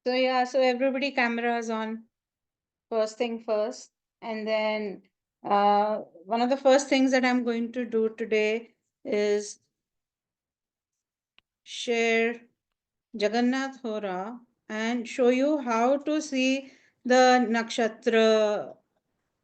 So yeah, so everybody cameras on first thing first. And then one of the first things that I'm going to do today is share Jagannath Hora and show you how to see the nakshatra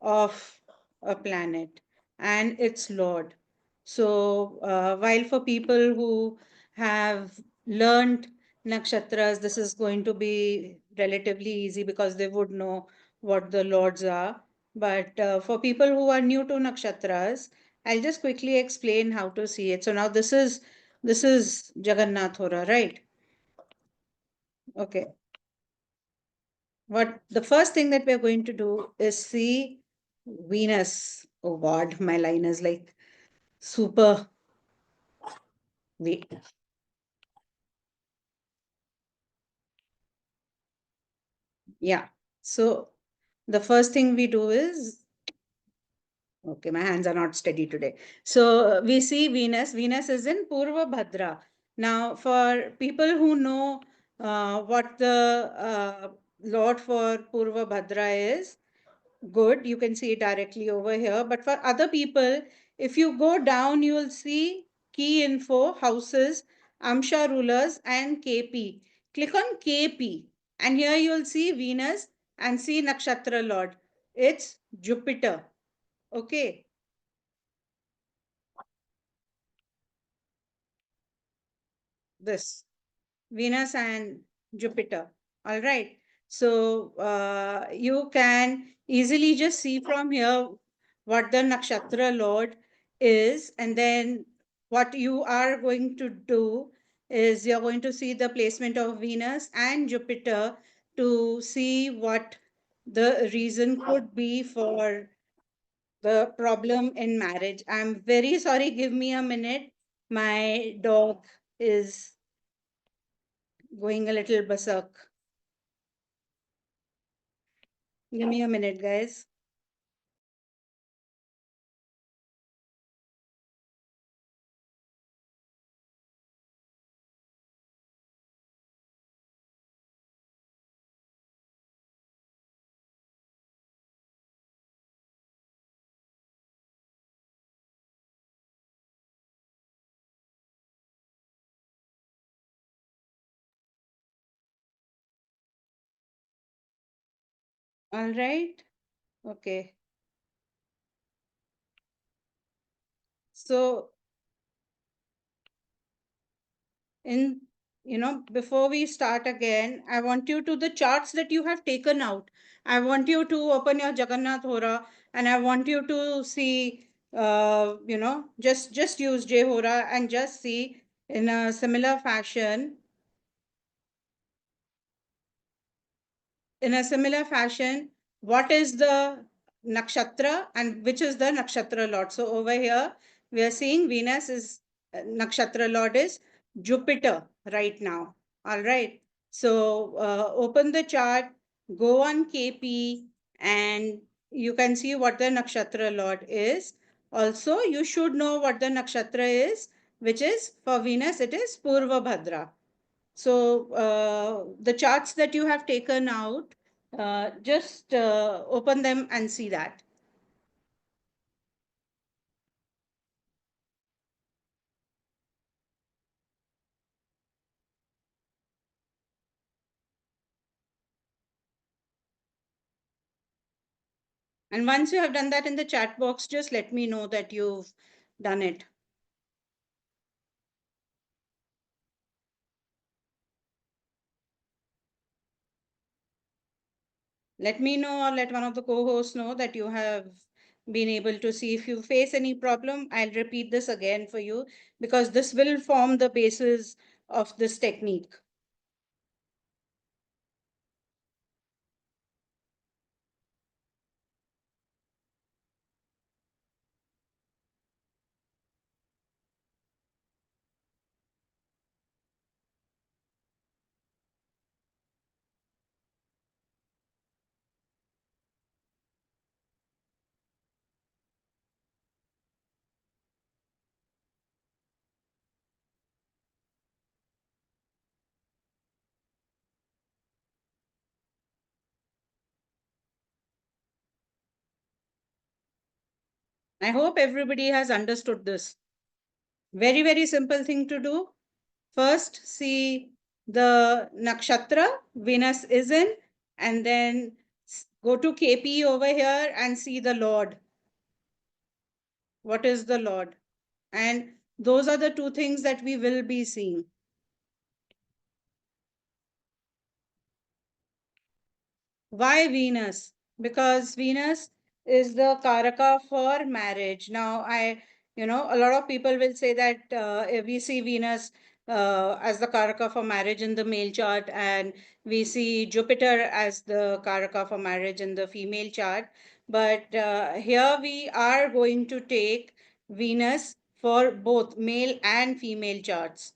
of a planet and its lord. So, while for people who have learned nakshatras, this is going to be relatively easy because they would know what the lords are. But for people who are new to nakshatras, I'll just quickly explain how to see it. So now this is Jagannath Hora, right? Okay. What the first thing that we're going to do is see Venus. Oh God, my line is like super. Wait. Yeah. So the first thing we do is okay, my hands are not steady today. So we see Venus. Venus is in Purva Bhadra. Now, for people who know what the Lord for Purva Bhadra is, good, you can see it directly over here. But for other people, if you go down, you will see key info, houses, Amsha rulers, and KP. Click on KP, and here you will see Venus and see Nakshatra Lord. It's Jupiter. Okay, this. Venus and Jupiter. All right. So you can easily just see from here what the nakshatra lord is, and then what you are going to do is you're going to see the placement of Venus and Jupiter to see what the reason could be for the problem in marriage. I'm very sorry. Give me a minute. My dog is going a little berserk. Give me a minute, guys. All right. Okay. So, in before we start again, I want you to the charts that you have taken out. I want you to open your Jagannath Hora, and I want you to see. Just use J Hora and just see in a similar fashion what is the nakshatra and which is the nakshatra lord. So over here, we are seeing Venus is nakshatra lord is Jupiter right now. All right. So open the chart, go on KP, and you can see what the nakshatra lord is. Also, you should know what the nakshatra is, which is for Venus, it is Purva Bhadra. So the charts that you have taken out, just open them and see that. And once you have done that in the chat box, just let me know that you've done it. Let me know or let one of the co-hosts know that you have been able to see. If you face any problem, I'll repeat this again for you because this will form the basis of this technique. I hope everybody has understood this. Very, very simple thing to do. First, see the nakshatra Venus is in, and then go to KP over here and see the Lord. What is the Lord? And those are the two things that we will be seeing. Why Venus? Because Venus is the Karaka for marriage. Now, a lot of people will say that if we see Venus as the Karaka for marriage in the male chart, and we see Jupiter as the Karaka for marriage in the female chart. But here we are going to take Venus for both male and female charts.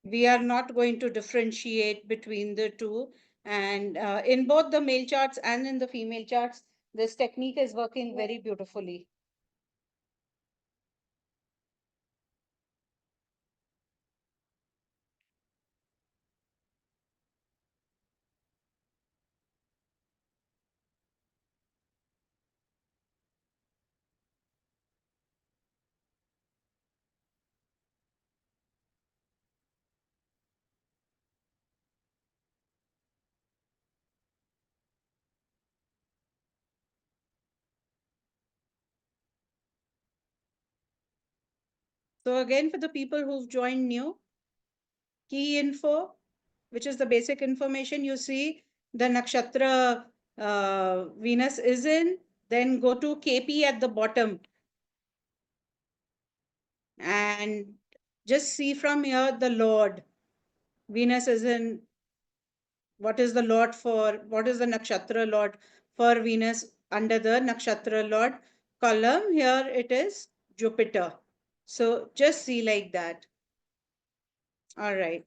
We are not going to differentiate between the two. And in both the male charts and in the female charts, this technique is working very beautifully. So again, for the people who've joined new, key info, which is the basic information, you see the nakshatra Venus is in, then go to KP at the bottom and just see from here the Lord. Venus is in, what is the Lord for, what is the nakshatra Lord for Venus under the nakshatra Lord column? Here it is Jupiter. So just see like that. All right.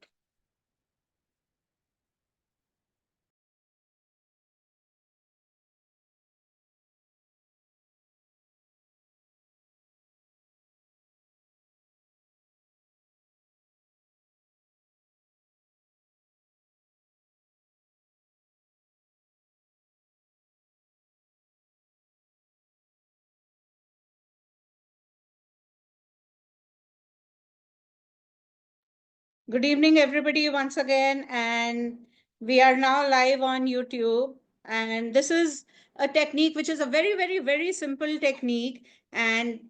Good evening, everybody, once again. And we are now live on YouTube. And this is a technique which is a very, very, very simple technique. And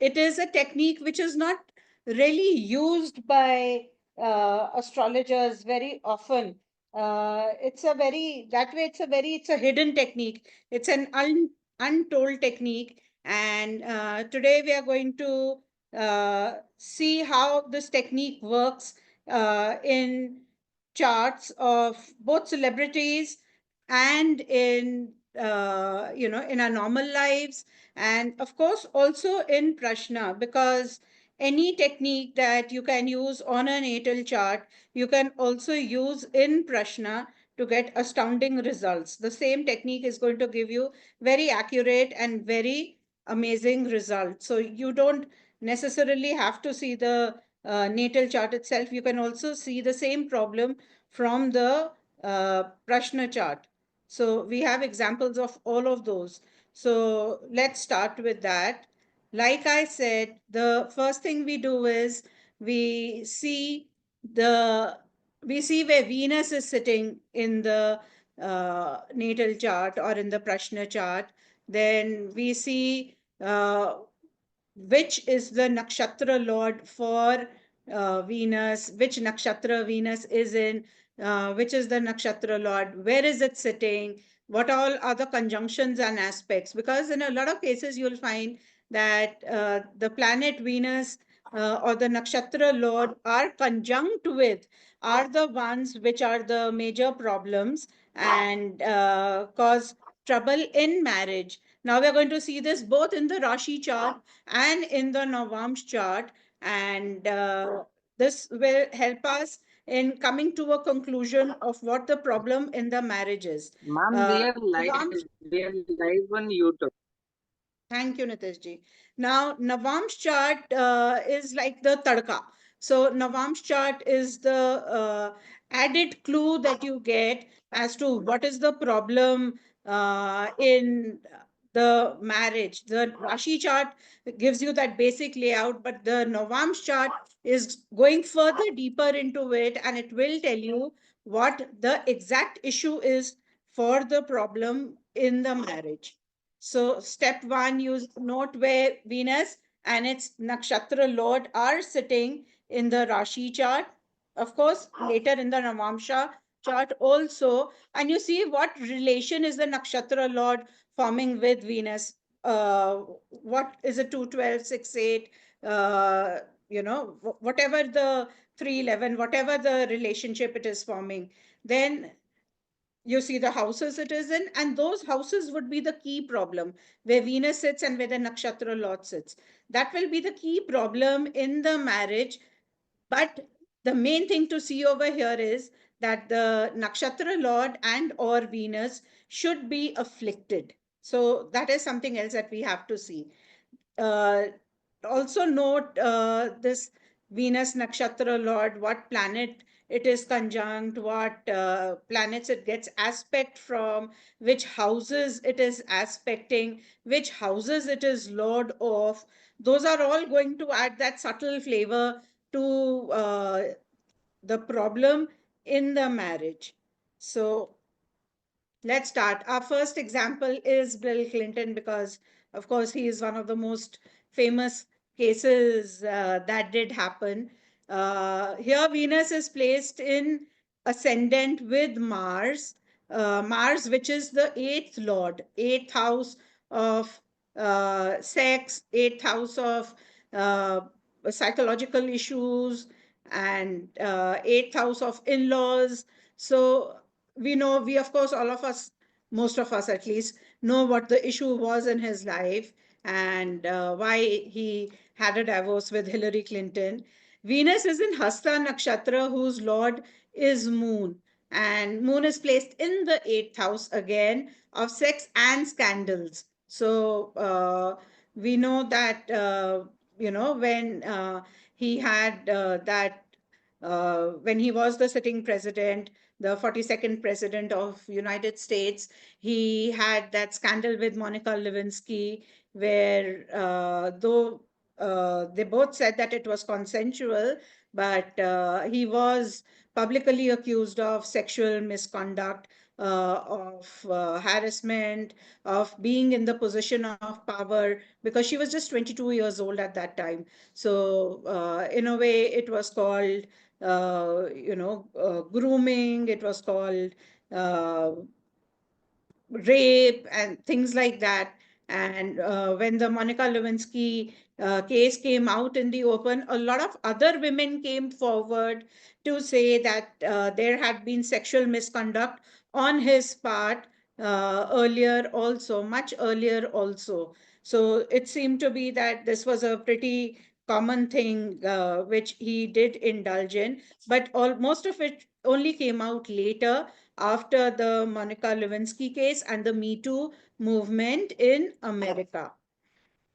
it is a technique which is not really used by astrologers very often. It's a hidden technique. It's an untold technique. And today we are going to see how this technique works in charts of both celebrities and in our normal lives, and of course also in Prashna, because any technique that you can use on a natal chart, you can also use in Prashna to get astounding results. The same technique is going to give you very accurate and very amazing results. So you don't necessarily have to see the natal chart itself. You can also see the same problem from the Prashna chart. So we have examples of all of those. So let's start with that. Like I said, the first thing we do is we see the we see where Venus is sitting in the natal chart or in the Prashna chart. Then we see which is the nakshatra lord for Venus, which nakshatra Venus is in, which is the nakshatra lord, where is it sitting, what all are the conjunctions and aspects. Because in a lot of cases, you'll find that the planet Venus or the nakshatra lord are conjunct with are the ones which are the major problems and cause trouble in marriage. Now we're going to see this both in the Rashi chart and in the Navamsh chart, and this will help us in coming to a conclusion of what the problem in the marriage is. Ma'am, we are live on YouTube. Thank you, Nitish ji. Now, Navam's chart is like the tadka. So, Navam's chart is the added clue that you get as to what is the problem in the marriage. The Rashi chart gives you that basic layout, but the Novamsh chart is going further deeper into it, and it will tell you what the exact issue is for the problem in the marriage. So, step one, you note where Venus and its Nakshatra Lord are sitting in the Rashi chart. Of course, later in the Navamsha chart also, and you see what relation is the Nakshatra Lord forming with Venus. What is it, 212, 6, 8, whatever the 311, whatever the relationship it is forming. Then you see the houses it is in, and those houses would be the key problem where Venus sits and where the Nakshatra Lord sits. That will be the key problem in the marriage. But the main thing to see over here is that the Nakshatra Lord and or Venus should be afflicted. So that is something else that we have to see. Uh, Also note this Venus Nakshatra Lord, what planet it is conjunct, what planets it gets aspect from, which houses it is aspecting, which houses it is Lord of. Those are all going to add that subtle flavor to the problem in the marriage. So let's start. Our first example is Bill Clinton because, of course, he is one of the most famous cases that did happen. Here, Venus is placed in ascendant with Mars. Mars, which is the eighth lord, eighth house of sex, eighth house of uh, psychological issues, and eighth house of in laws. So, we know, we of course, all of us, most of us at least, know what the issue was in his life and why he had a divorce with Hillary Clinton. Venus is in Hasta Nakshatra, whose lord is Moon. And Moon is placed in the eighth house again of sex and scandals. So we know that, when he had when he was the sitting president, the 42nd president of United States, he had that scandal with Monica Lewinsky, where though they both said that it was consensual, but he was publicly accused of sexual misconduct, of harassment, of being in the position of power, because she was just 22 years old at that time. So, in a way, it was called grooming, it was called uh, rape and things like that. And when the Monica Lewinsky case came out in the open, a lot of other women came forward to say that there had been sexual misconduct on his part earlier also, much earlier also. So it seemed to be that this was a pretty common thing which he did indulge in, but most of it only came out later after the Monica Lewinsky case and the Me Too movement in America.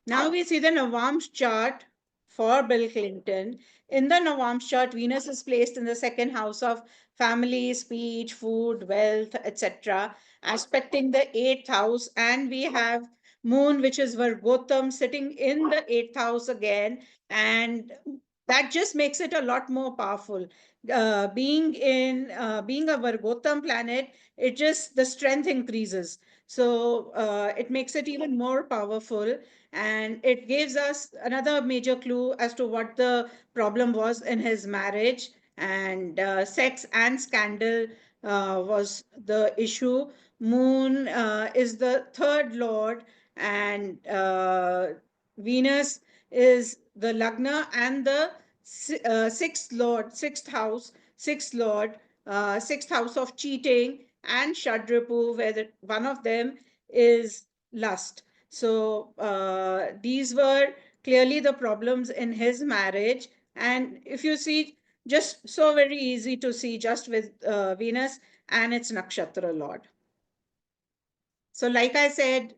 Now we see the Navamsh chart for Bill Clinton. In the Navamsh chart, Venus is placed in the second house of family, speech, food, wealth, etc., aspecting the eighth house. And we have Moon, which is Vargotam, sitting in the eighth house again. And that just makes it a lot more powerful. Being a Vargotam planet, it just the strength increases. So it makes it even more powerful, and it gives us another major clue as to what the problem was in his marriage. And sex and scandal was the issue. Moon is the third lord, and Venus is the lagna and the sixth lord, sixth lord, sixth house of cheating, and Shadrapu, where one of them is lust. So these were clearly the problems in his marriage. And if you see, just so very easy to see just with Venus and its Nakshatra Lord. So, like I said,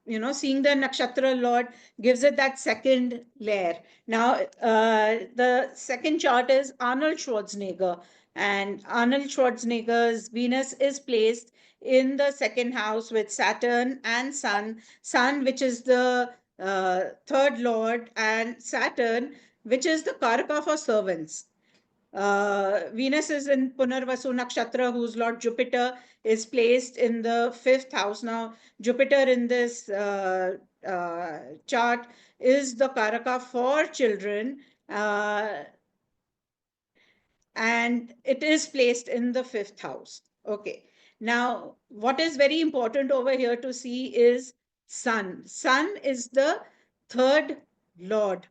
seeing the nakshatra lord gives it that second layer. Now, the second chart is Arnold Schwarzenegger, and Arnold Schwarzenegger's Venus is placed in the second house with Saturn and Sun, which is the third lord, and Saturn, which is the karaka for servants. Venus is in Punarvasu Nakshatra, whose Lord Jupiter is placed in the fifth house. Now, Jupiter in this chart is the Karaka for children, and it is placed in the fifth house. Okay. Now, what is very important over here to see is Sun. Sun is the third Lord.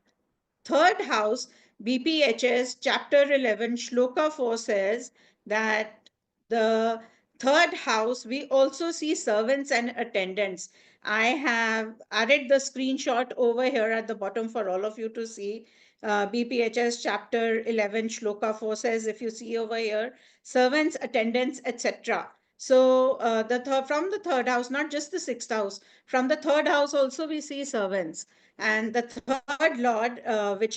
Third house, BPHS, chapter 11, Shloka 4 says that the third house, we also see servants and attendants. I have added the screenshot over here at the bottom for all of you to see. BPHS chapter 11, Shloka 4 says, if you see over here, servants, attendants, etc. So from the third house, not just the sixth house, from the third house also we see servants. And the third lord, uh, which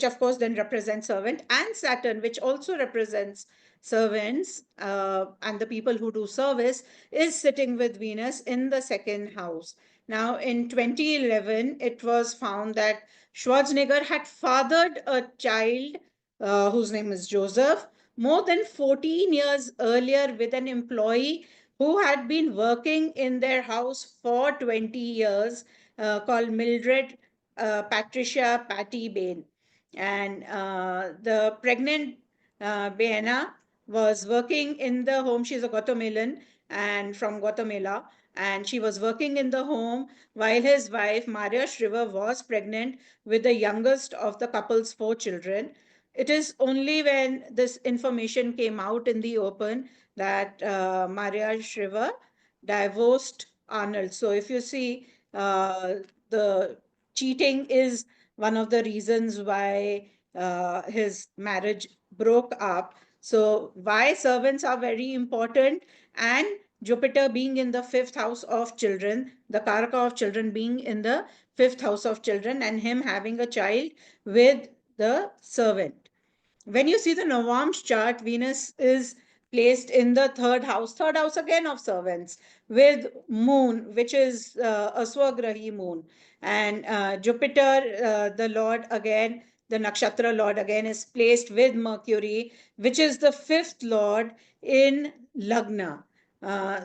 of course then represents servant, and Saturn, which also represents servants and the people who do service, is sitting with Venus in the second house. Now, in 2011, it was found that Schwarzenegger had fathered a child whose name is Joseph more than 14 years earlier with an employee who had been working in their house for 20 years, called Mildred Patricia Patty Bain. And the pregnant Beana was working in the home. She's a Guatemalan and from Guatemala. And she was working in the home while his wife, Maria Shriver, was pregnant with the youngest of the couple's four children. It is only when this information came out in the open that Maria Shriver divorced Arnold. So if you see, the cheating is one of the reasons why his marriage broke up. So why servants are very important, and Jupiter being in the fifth house of children, the Karaka of children being in the fifth house of children, and him having a child with the servant. When you see the Novam's chart, Venus is placed in the third house again of servants, with moon, which is a Swagrahi moon. And Jupiter, the Lord again, the Nakshatra Lord again, is placed with Mercury, which is the fifth Lord in Lagna.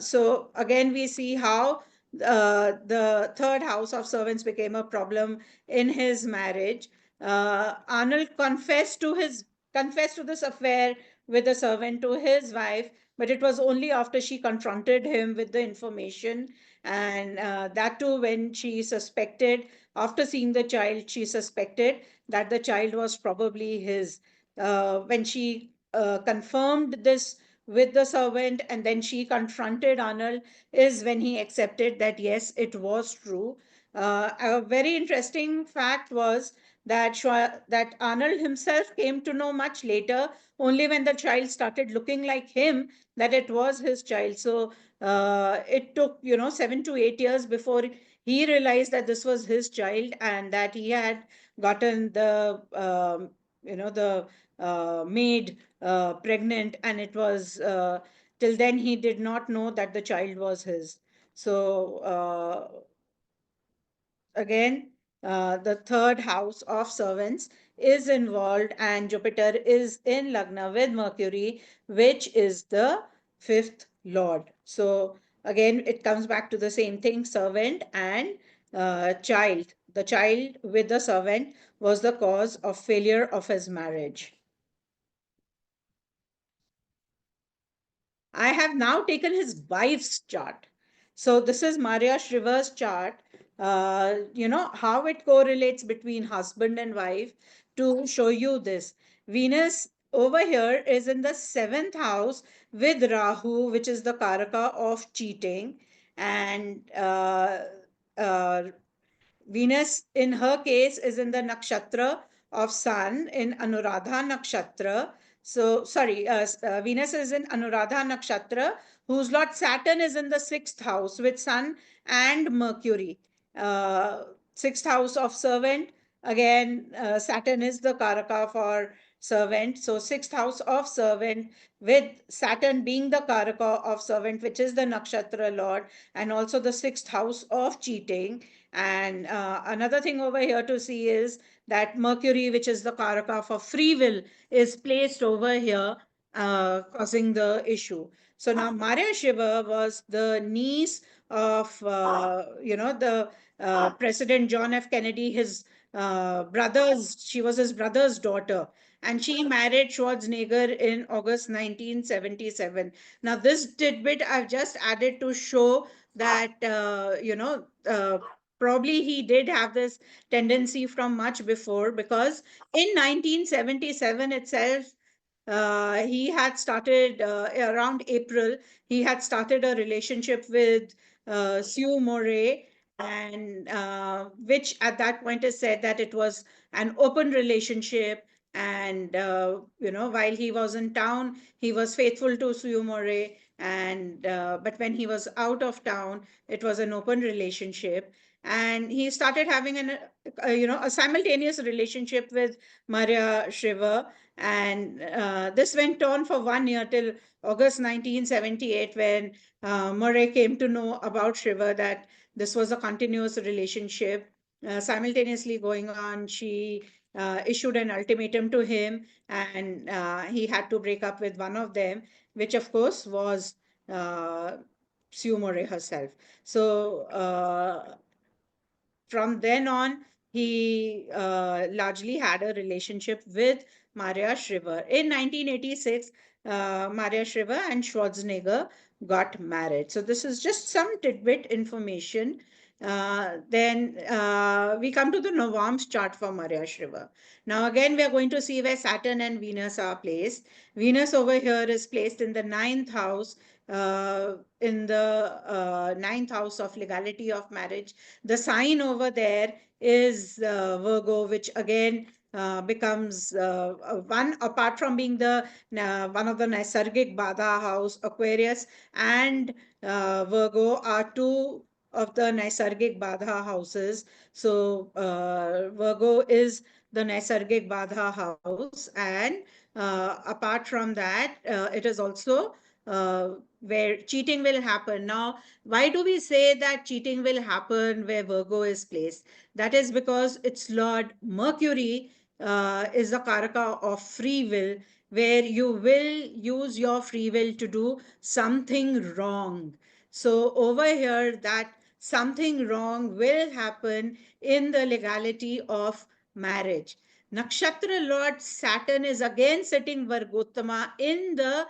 So again, we see how the third house of servants became a problem in his marriage. Arnold confessed to this affair with a servant to his wife, but it was only after she confronted him with the information, and that too when she suspected, after seeing the child, she suspected that the child was probably his. When she confirmed this with the servant and then she confronted Arnold, is when he accepted that yes, it was true. A very interesting fact was that Arnold himself came to know much later, only when the child started looking like him, that it was his child. So it took 7 to 8 years before he realized that this was his child and that he had gotten the maid pregnant, and it was till then he did not know that the child was his. So again, the third house of servants is involved, and Jupiter is in Lagna with Mercury, which is the fifth lord. So again, it comes back to the same thing, servant and child. The child with the servant was the cause of failure of his marriage. I have now taken his wife's chart. So this is Maria Shriver's chart. How it correlates between husband and wife to show you this. Venus over here is in the seventh house with Rahu, which is the Karaka of cheating. And uh, Venus, in her case, is in the nakshatra of Sun, in Anuradha nakshatra. So, sorry, Venus is in Anuradha Nakshatra, whose Lord Saturn is in the sixth house with Sun and Mercury. Uh, Sixth house of servant. Again, Saturn is the Karaka for servant. So, sixth house of servant with Saturn being the Karaka of servant, which is the Nakshatra Lord, and also the sixth house of cheating. And another thing over here to see is that Mercury, which is the Karaka for free will, is placed over here, causing the issue. So now Maria Shriver was the niece of, the President John F. Kennedy, his she was his brother's daughter. And she married Schwarzenegger in August 1977. Now, this tidbit I've just added to show that, probably he did have this tendency from much before, because in 1977 itself, he had started around April, he had started a relationship with Sue Moray, and which at that point is said that it was an open relationship. And, while he was in town, he was faithful to Sue Moray. And, but when he was out of town, it was an open relationship. And he started having a simultaneous relationship with Maria Shriver, and this went on for 1 year till August 1978, when Murray came to know about Shriver, that this was a continuous relationship simultaneously going on. She issued an ultimatum to him, and he had to break up with one of them, which of course was uh, Sue Murray herself. So, from then on, he largely had a relationship with Maria Shriver. In 1986, Maria Shriver and Schwarzenegger got married. So this is just some tidbit information. Then we come to the Novam's chart for Maria Shriver. Now again, we are going to see where Saturn and Venus are placed. Venus over here is placed in the ninth house, in the ninth house of legality of marriage. The sign over there is Virgo, which again becomes one, apart from being the one of the Naisargic Badha house. Aquarius and Virgo are two of the Naisargic Badha houses. So Virgo is the Naisargic Badha house, and apart from that, it is also where cheating will happen. Now, why do we say that cheating will happen where Virgo is placed? That is because its Lord Mercury is the Karaka of free will, where you will use your free will to do something wrong. So, over here, that something wrong will happen in the legality of marriage. Nakshatra Lord Saturn is again sitting Vargottama in the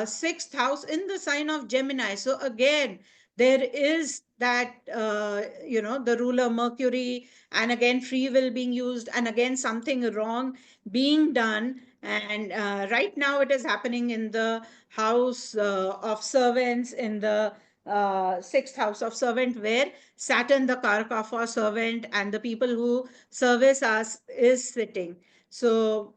sixth house in the sign of Gemini. So again, there is that, the ruler Mercury, and again, free will being used, and again, something wrong being done. And right now, it is happening in the house of servants, in the sixth house of servant, where Saturn, the Karaka for servant, and the people who service us is sitting. So,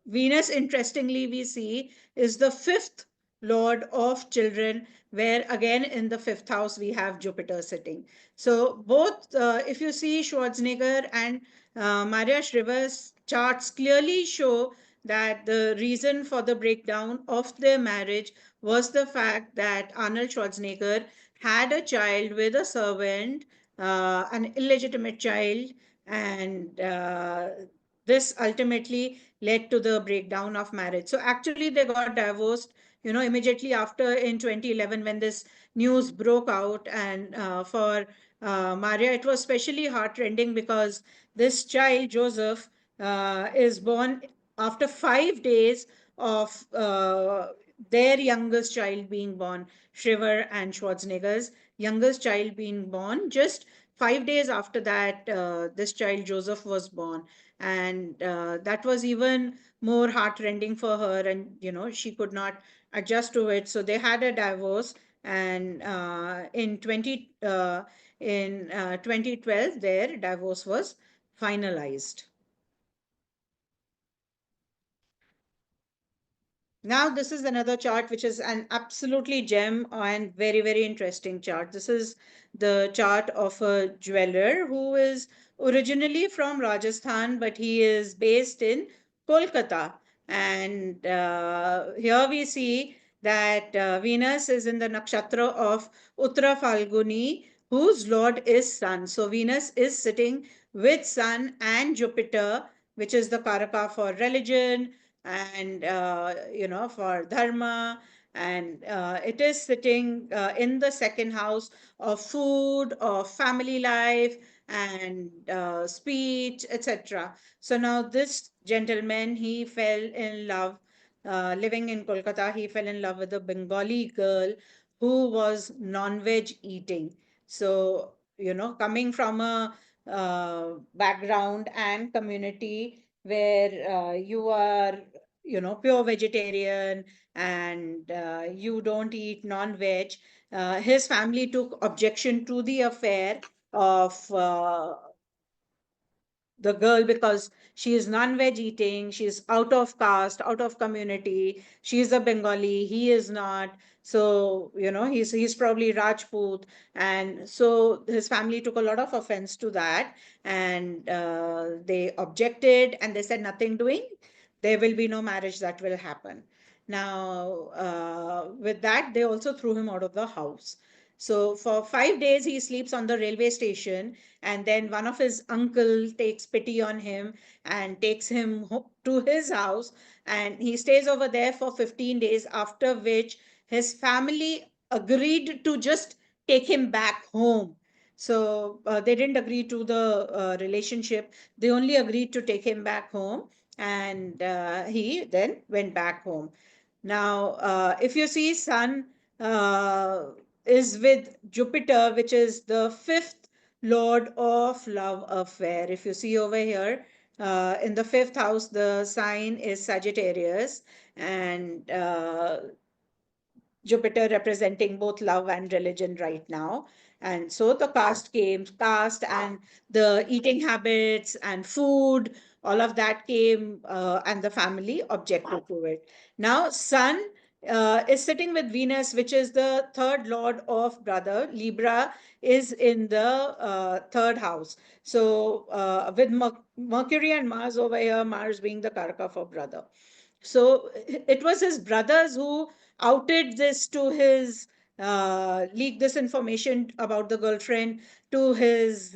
Venus, interestingly, we see is the fifth lord of children, where again in the fifth house we have Jupiter sitting. So both, if you see Schwarzenegger and Maria Shriver's charts, clearly show that the reason for the breakdown of their marriage was the fact that Arnold Schwarzenegger had a child with a servant, an illegitimate child, and this ultimately led to the breakdown of marriage. So actually, they got divorced, immediately after, in 2011, when this news broke out. And for Maria, it was especially heartrending because this child, Joseph, is born after 5 days of their youngest child being born, Shriver and Schwarzenegger's youngest child being born. Just 5 days after that, this child, Joseph, was born. And that was even more heartrending for her. And, she could not adjust to it. So they had a divorce. And in 2012, their divorce was finalized. Now, this is another chart which is an absolutely gem and very, very interesting chart. This is the chart of a jeweler who is originally from Rajasthan, but he is based in Kolkata. And here we see that Venus is in the nakshatra of Uttara Falguni, whose lord is Sun. So Venus is sitting with Sun and Jupiter, which is the Karaka for religion and for dharma, and it is sitting in the second house of food, of family life, and speech, etc. So now this gentleman, he fell in love, living in Kolkata, he fell in love with a Bengali girl who was non-veg eating. So coming from a background and community where you are pure vegetarian, and you don't eat non-veg, his family took objection to the affair of the girl, because she is non-veg eating, she's out of caste, out of community, she is a Bengali, he is not. So he's probably Rajput, and so his family took a lot of offense to that, and they objected, and they said nothing doing, there will be no marriage that will happen. Now with that, they also threw him out of the house. So for 5 days he sleeps on the railway station, and then one of his uncle takes pity on him and takes him to his house, and he stays over there for 15 days, after which his family agreed to just take him back home. So they didn't agree to the relationship, they only agreed to take him back home, and he then went back home. Now if you see, Sun uh, is with Jupiter, which is the fifth lord of love affair. If you see over here, in the fifth house, the sign is Sagittarius, and Jupiter representing both love and religion right now. And so the caste and the eating habits and food, all of that came, and the family objected to it. Now, Sun is sitting with Venus, which is the third lord of brother. Libra is in the third house. So, with Mercury and Mars over here, Mars being the Karaka for brother. So it was his brothers who outed this to his, leaked this information about the girlfriend to his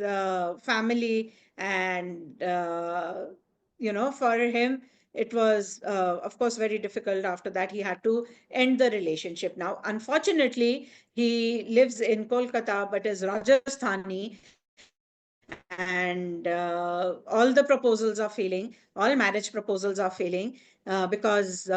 family, and for him it was, of course, very difficult. After that, he had to end the relationship. Now, unfortunately, he lives in Kolkata but is Rajasthani, and all the proposals are failing, all marriage proposals are failing, because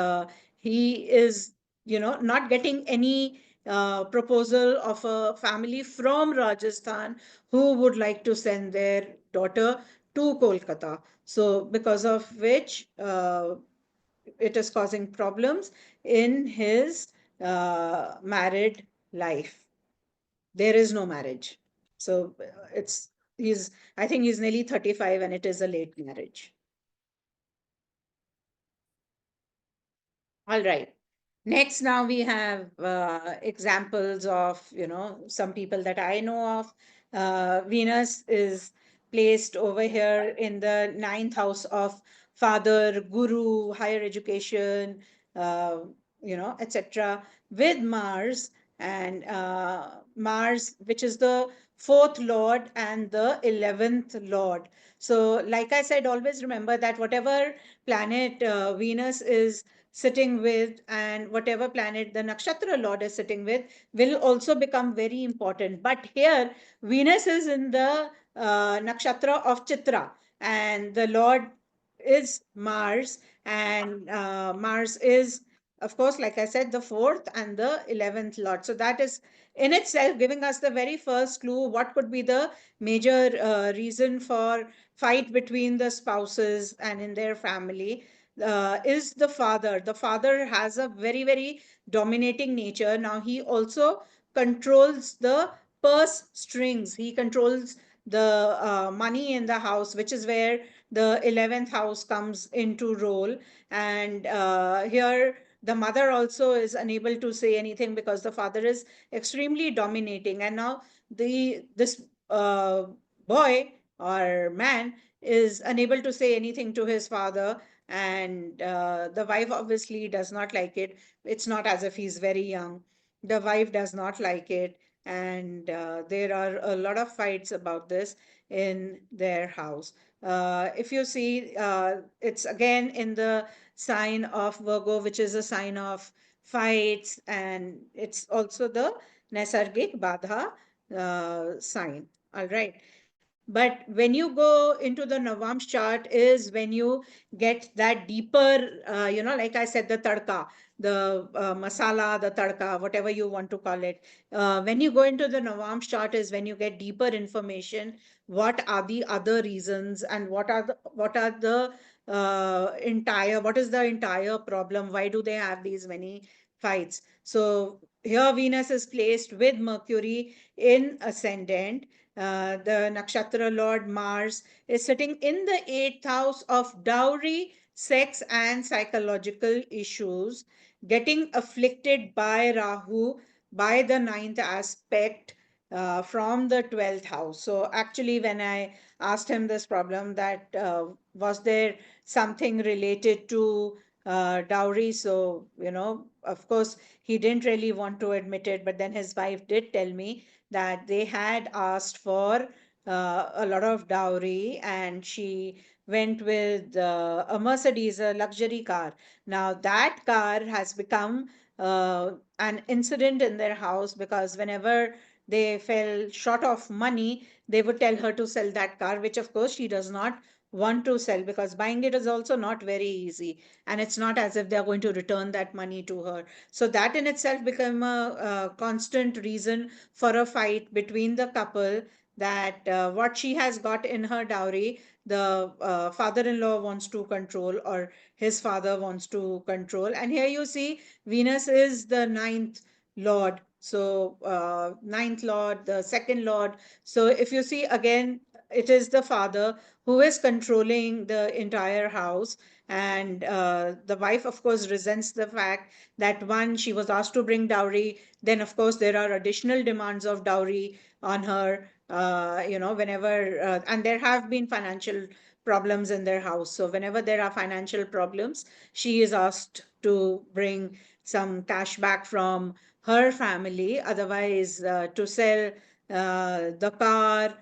he is not getting any proposal of a family from Rajasthan who would like to send their daughter to Kolkata. So because of which it is causing problems in his married life. There is no marriage. So it's he's I think he's nearly 35, and it is a late marriage. All right. Next, now we have examples of, some people that I know of. Venus is placed over here in the ninth house of father, guru, higher education, uh, etc., with Mars, and Mars, which is the fourth lord and the 11th lord. So, like I said, always remember that whatever planet Venus is sitting with, and whatever planet the nakshatra lord is sitting with, will also become very important. But here Venus is in the nakshatra of Chitra, and the lord is Mars, and Mars is, of course, like I said, the fourth and the 11th lord. So that is in itself giving us the very first clue what could be the major reason for fight between the spouses and in their family. Is the father. The father has a very, very dominating nature. Now, he also controls the purse strings, he controls the money in the house, which is where the 11th house comes into role. And here, The mother also is unable to say anything because the father is extremely dominating. And now this boy or man is unable to say anything to his father, and the wife obviously does not like it. It's not as if he's very young. The wife does not like it, and there are a lot of fights about this in their house. If you see, it's again in the sign of Virgo, which is a sign of fights, and it's also the Nasargik Badha sign. All right. But when you go into the Navamsh chart is when you get that deeper, like I said, the tadka, the masala, the tadka, whatever you want to call it. When you go into the Navamsh chart is when you get deeper information. What are the other reasons, and what is the entire problem? Why do they have these many fights? So here Venus is placed with Mercury in ascendant. The nakshatra lord Mars is sitting in the eighth house of dowry, sex, and psychological issues, getting afflicted by Rahu by the ninth aspect from the 12th house. So, actually, when I asked him this problem, that was there something related to dowry? So, of course, he didn't really want to admit it, but then his wife did tell me that they had asked for a lot of dowry, and she went with a Mercedes, a luxury car. Now, that car has become an incident in their house, because whenever they fell short of money, they would tell her to sell that car, which of course she does not want to sell, because buying it is also not very easy, and it's not as if they're going to return that money to her. So that in itself became a constant reason for a fight between the couple, that what she has got in her dowry, the father-in-law wants to control, or his father wants to control. And here you see Venus is the ninth lord. So ninth lord, the second lord. So if you see again, it is the father who is controlling the entire house. And the wife, of course, resents the fact that, one, she was asked to bring dowry. Then, of course, there are additional demands of dowry on her, whenever, and there have been financial problems in their house. So, whenever there are financial problems, she is asked to bring some cash back from her family, otherwise, to sell the car.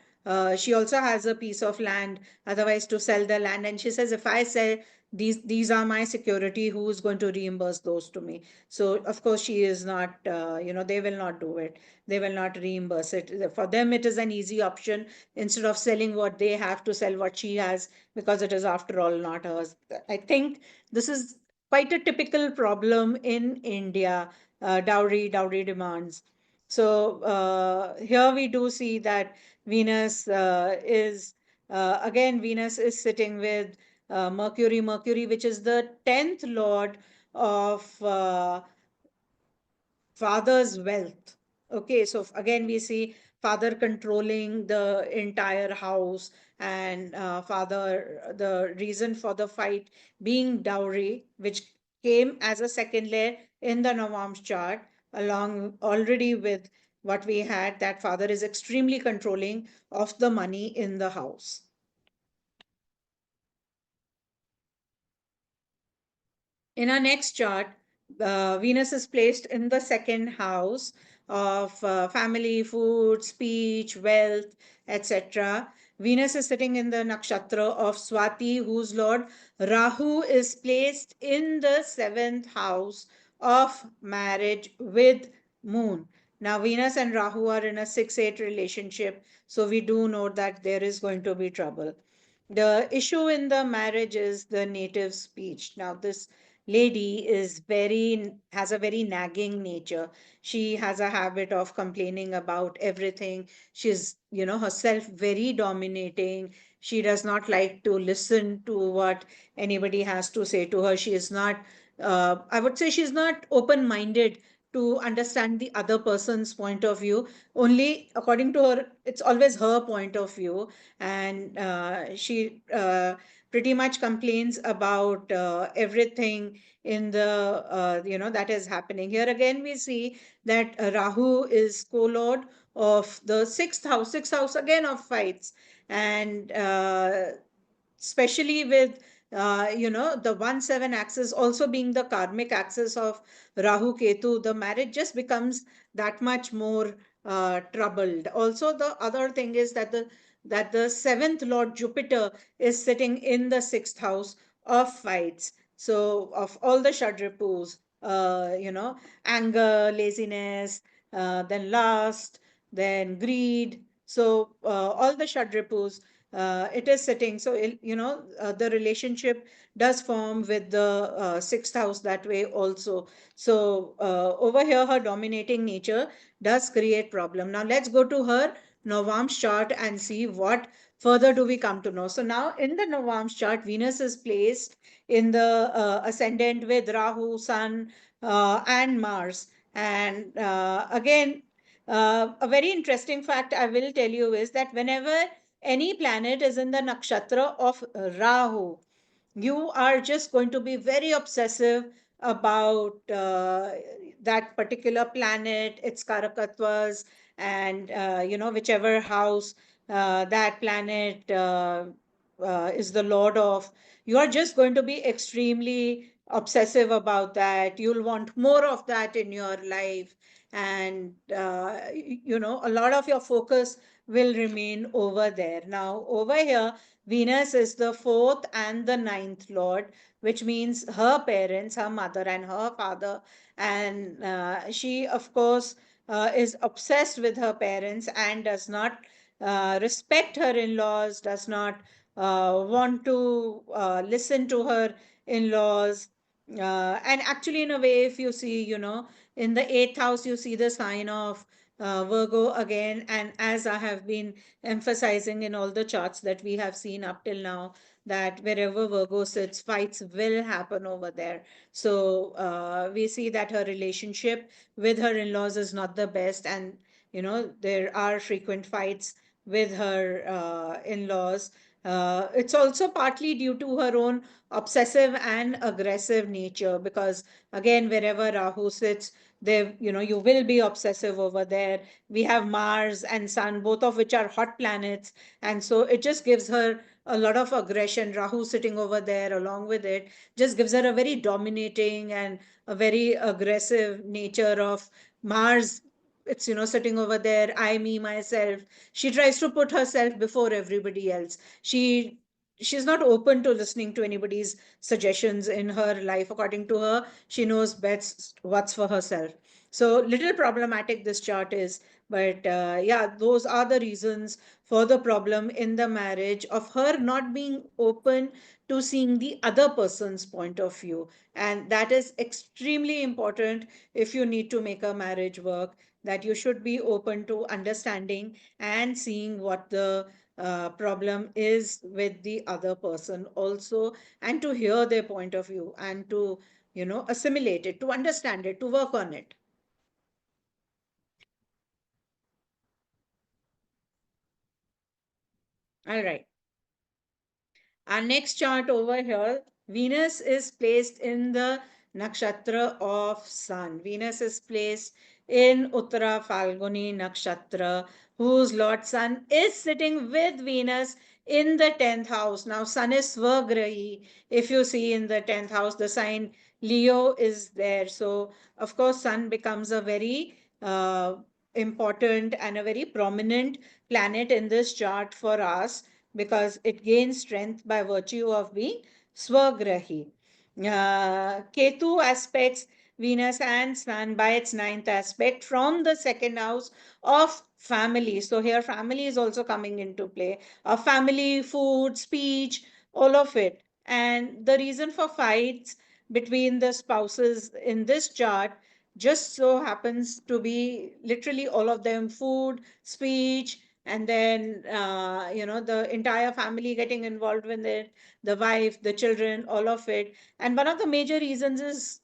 She also has a piece of land, otherwise, to sell the land. And she says, if I sell these are my security, who's going to reimburse those to me? So of course she is not, they will not do it. They will not reimburse it. For them it is an easy option. Instead of selling what they have, to sell what she has, because it is after all not hers. I think this is quite a typical problem in India. Dowry demands. So here we do see that Venus is again, Venus is sitting with Mercury, which is the 10th lord of father's wealth. Okay, so again, we see father controlling the entire house, and the reason for the fight being dowry, which came as a second layer in the Navam's chart, along already with what we had, that father is extremely controlling of the money in the house. In our next chart, Venus is placed in the second house of family, food, speech, wealth, etc. Venus is sitting in the nakshatra of Swati, whose lord Rahu is placed in the seventh house of marriage with moon. Now, Venus and Rahu are in a 6-8 relationship, so we do know that there is going to be trouble. The issue in the marriage is the native speech. Now, this lady has a very nagging nature. She has a habit of complaining about everything. She's, herself very dominating. She does not like to listen to what anybody has to say to her. She is not, I would say, she's not open minded to understand the other person's point of view. Only according to her, it's always her point of view. And she pretty much complains about everything in the that is happening. Here again we see that Rahu is co-lord of the sixth house again of fights, and especially with the 1-7 axis also being the karmic axis of Rahu Ketu, the marriage just becomes that much more troubled. Also, the other thing is that the seventh lord Jupiter is sitting in the sixth house of fights. So of all the Shadripus, anger, laziness, then lust, then greed. So all the Shadripus, it is sitting. So the relationship does form with the sixth house that way also. So over here, her dominating nature does create problem. Now let's go to her Novam's chart and see what further do we come to know. So now in the Novam's chart, Venus is placed in the ascendant with Rahu, Sun, and Mars. And again, a very interesting fact I will tell you is that whenever any planet is in the nakshatra of Rahu, you are just going to be very obsessive about that particular planet, its karakatvas, and whichever house that planet is the lord of. You are just going to be extremely obsessive about that. You'll want more of that in your life, and a lot of your focus will remain over there. Now, over here, Venus is the fourth and the ninth lord, which means her parents, her mother and her father. And she, of course, is obsessed with her parents and does not respect her in laws, does not want to listen to her in laws. And actually, in a way, if you see, in the eighth house, you see the sign of Virgo again. And as I have been emphasizing in all the charts that we have seen up till now, that wherever Virgo sits, fights will happen over there. So we see that her relationship with her in-laws is not the best, and there are frequent fights with her in-laws. It's also partly due to her own obsessive and aggressive nature, because again, wherever Rahu sits, there you will be obsessive over there. We have Mars and Sun, both of which are hot planets, and so it just gives her a lot of aggression. Rahu sitting over there along with it just gives her a very dominating and a very aggressive nature. Of Mars, it's sitting over there, I, me, myself. She tries to put herself before everybody else. She's not open to listening to anybody's suggestions in her life. According to her, she knows best what's for herself. So little problematic this chart is, but yeah, those are the reasons for the problem in the marriage, of her not being open to seeing the other person's point of view. And that is extremely important. If you need to make a marriage work, that you should be open to understanding and seeing what the problem is with the other person also, and to hear their point of view and to assimilate it, to understand it, to work on it. All right. Our next chart over here, Venus is placed in the nakshatra of Sun. Venus is placed in Uttara Falguni nakshatra, whose Lord Sun is sitting with Venus in the 10th house. Now, Sun is Swagrahi. If you see in the 10th house, the sign Leo is there. So, of course, Sun becomes a very important and a very prominent planet in this chart for us, because it gains strength by virtue of being Swagrahi. Ketu aspects Venus and Sun by its ninth aspect from the second house of family. So here family is also coming into play. Family, food, speech, all of it. And the reason for fights between the spouses in this chart just so happens to be literally all of them: food, speech, and then the entire family getting involved with it, the wife, the children, all of it. And one of the major reasons is,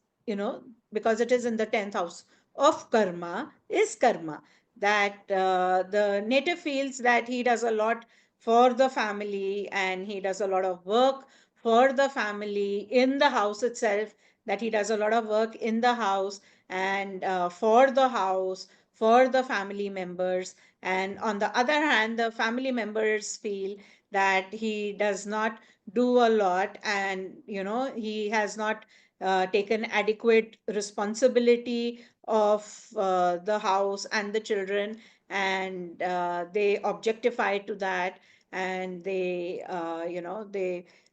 because it is in the 10th house of karma, is karma, that the native feels that he does a lot for the family, and he does a lot of work for the family in the house itself, that he does a lot of work in the house and for the family members. And on the other hand, the family members feel that he does not do a lot, and he has not taken adequate responsibility of the house and the children, and they objectify to that, and they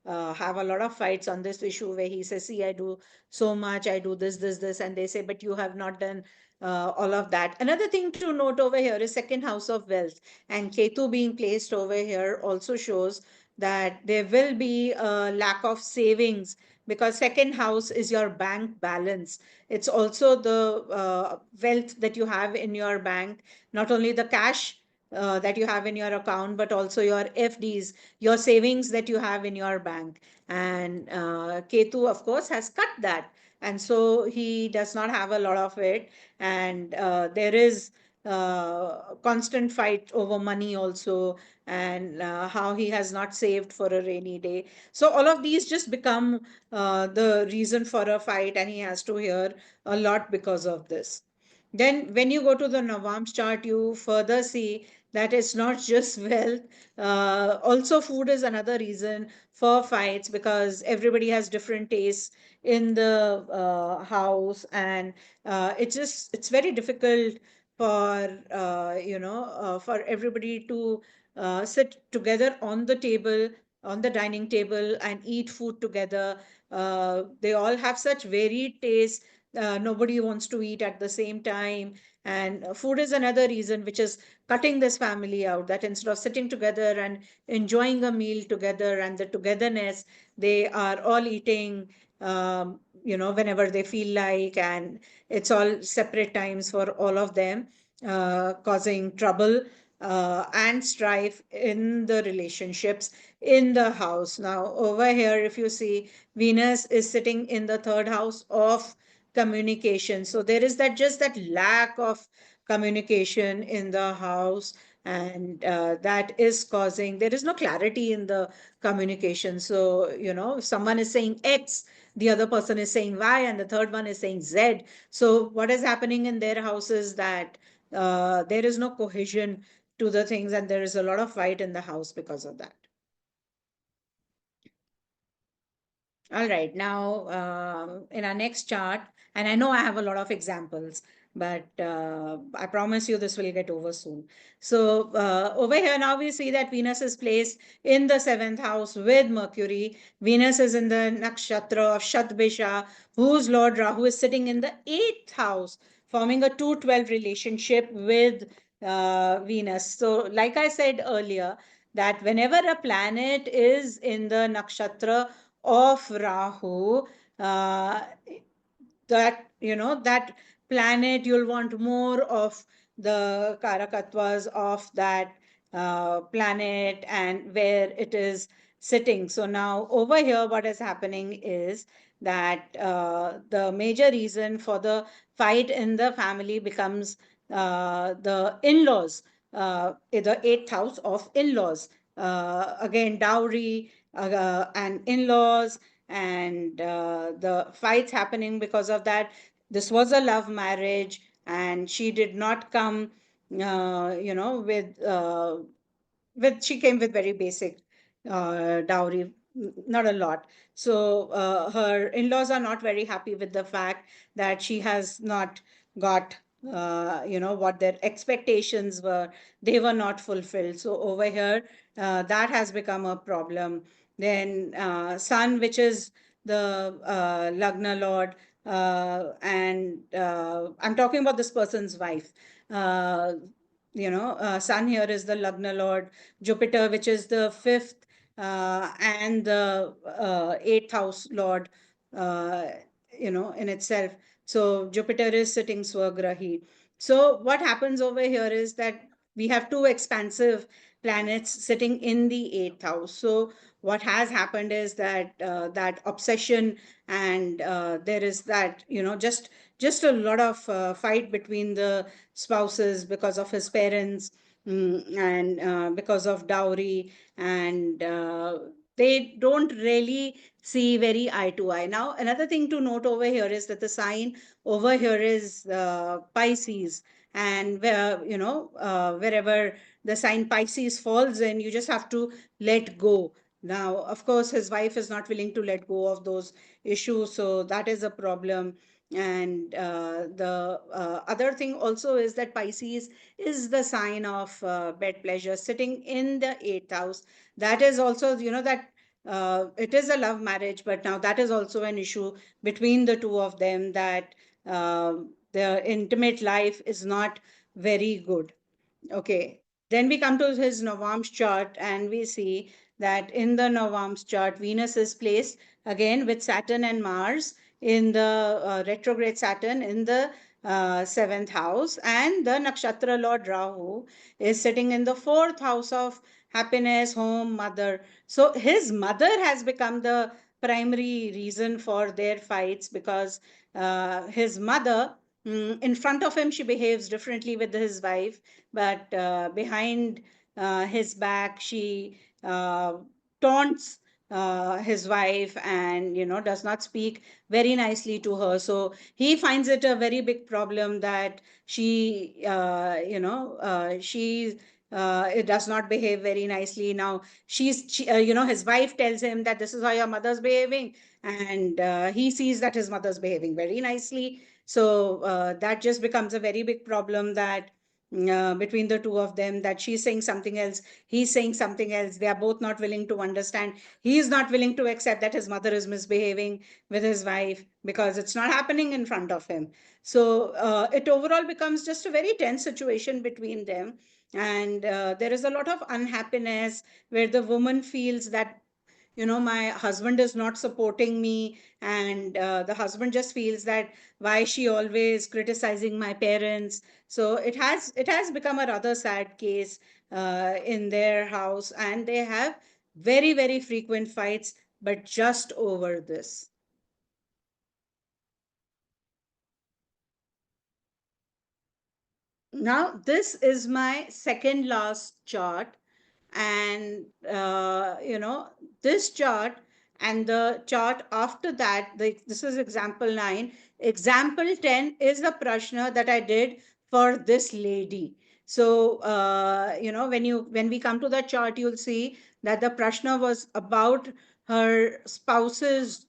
have a lot of fights on this issue, where he says, see, I do so much, I do this, and they say, but you have not done all of that. Another thing to note over here is second house of wealth, and Ketu being placed over here also shows that there will be a lack of savings, because second house is your bank balance. It's also the wealth that you have in your bank, not only the cash that you have in your account, but also your FDs, your savings that you have in your bank. And Ketu, of course, has cut that. And so he does not have a lot of it. And there is constant fight over money also, and how he has not saved for a rainy day. So all of these just become the reason for a fight, and he has to hear a lot because of this. Then, when you go to the Navam's chart, you further see that it's not just wealth. Also, food is another reason for fights, because everybody has different tastes in the house, and it's very difficult for everybody to sit together on the table, on the dining table, and eat food together. They all have such varied tastes. Nobody wants to eat at the same time. And food is another reason which is cutting this family out, that instead of sitting together and enjoying a meal together and the togetherness, they are all eating whenever they feel like, and it's all separate times for all of them, causing trouble and strife in the relationships in the house. Now, over here, if you see, Venus is sitting in the third house of communication. So there is that lack of communication in the house, and that is causing, there is no clarity in the communication. So, if someone is saying X, the other person is saying Y, and the third one is saying Z. So what is happening in their house is that there is no cohesion to the things, and there is a lot of fight in the house because of that. All right, now in our next chart, and I know I have a lot of examples, but I promise you this will get over soon. So over here now we see that Venus is placed in the seventh house with Mercury. Venus is in the Nakshatra of Shatbisha, whose Lord Rahu is sitting in the eighth house, forming a 2-12 relationship with Venus. So like I said earlier, that whenever a planet is in the nakshatra of Rahu, uh, that planet, you'll want more of the karakatwas of that planet and where it is sitting. So now over here, what is happening is that the major reason for the fight in the family becomes the in-laws, the eighth house of in-laws. Again, dowry and in-laws, and the fights happening because of that. This was a love marriage, and she did not come with she came with very basic dowry, not a lot. So her in-laws are not very happy with the fact that she has not got what their expectations were. They were not fulfilled. So over here, that has become a problem. Then sun, which is the lagna lord, and I'm talking about this person's wife. uh, sun here is the lagna lord. Jupiter, which is the fifth and the eighth house lord, uh, in itself. So Jupiter is sitting swagrahi. So what happens over here is that we have two expansive planets sitting in the eighth house. So what has happened is that that obsession, and there is that just a lot of fight between the spouses because of his parents, and because of dowry, and they don't really see very eye to eye. Now, another thing to note over here is that the sign over here is Pisces, and where, wherever the sign Pisces falls in, you just have to let go. Now, of course, his wife is not willing to let go of those issues, so that is a problem. And the other thing also is that Pisces is the sign of bed pleasure, sitting in the eighth house. That is also, that it is a love marriage, but now that is also an issue between the two of them, that uh, their intimate life is not very good. Okay. Then we come to his Novam's chart, and we see that in the Novam's chart, Venus is placed again with Saturn and Mars in the retrograde Saturn in the seventh house, and the Nakshatra Lord Rahu is sitting in the fourth house of happiness, home, mother. So his mother has become the primary reason for their fights, because his mother, in front of him, she behaves differently with his wife, but behind his back, she taunts his wife, and does not speak very nicely to her. So he finds it a very big problem that she it does not behave very nicely. Now his wife tells him that this is how your mother's behaving, and he sees that his mother's behaving very nicely. So that just becomes a very big problem, that between the two of them, that she's saying something else, he's saying something else. They are both not willing to understand. He is not willing to accept that his mother is misbehaving with his wife, because it's not happening in front of him. So it overall becomes just a very tense situation between them. And there is a lot of unhappiness, where the woman feels that, my husband is not supporting me, and the husband just feels that, why she always criticizing my parents. So it has become a rather sad case in their house, and they have very, very frequent fights, but just over this. Now, this is my second last chart, and this chart and the chart after that, this is example 9. Example 10 is the Prashna that I did for this lady. So when we come to the chart, you'll see that the Prashna was about her spouse's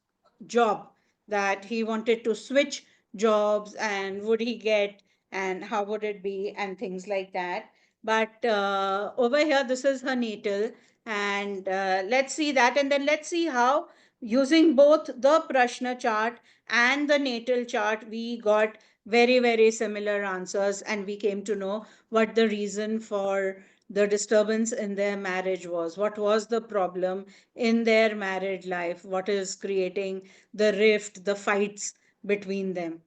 job, that he wanted to switch jobs, and would he get, and how would it be, and things like that. But over here, this is her natal, and let's see that, and then let's see how, using both the Prashna chart and the natal chart, we got very, very similar answers, and we came to know what the reason for the disturbance in their marriage was. What was the problem in their married life? What is creating the rift, the fights between them?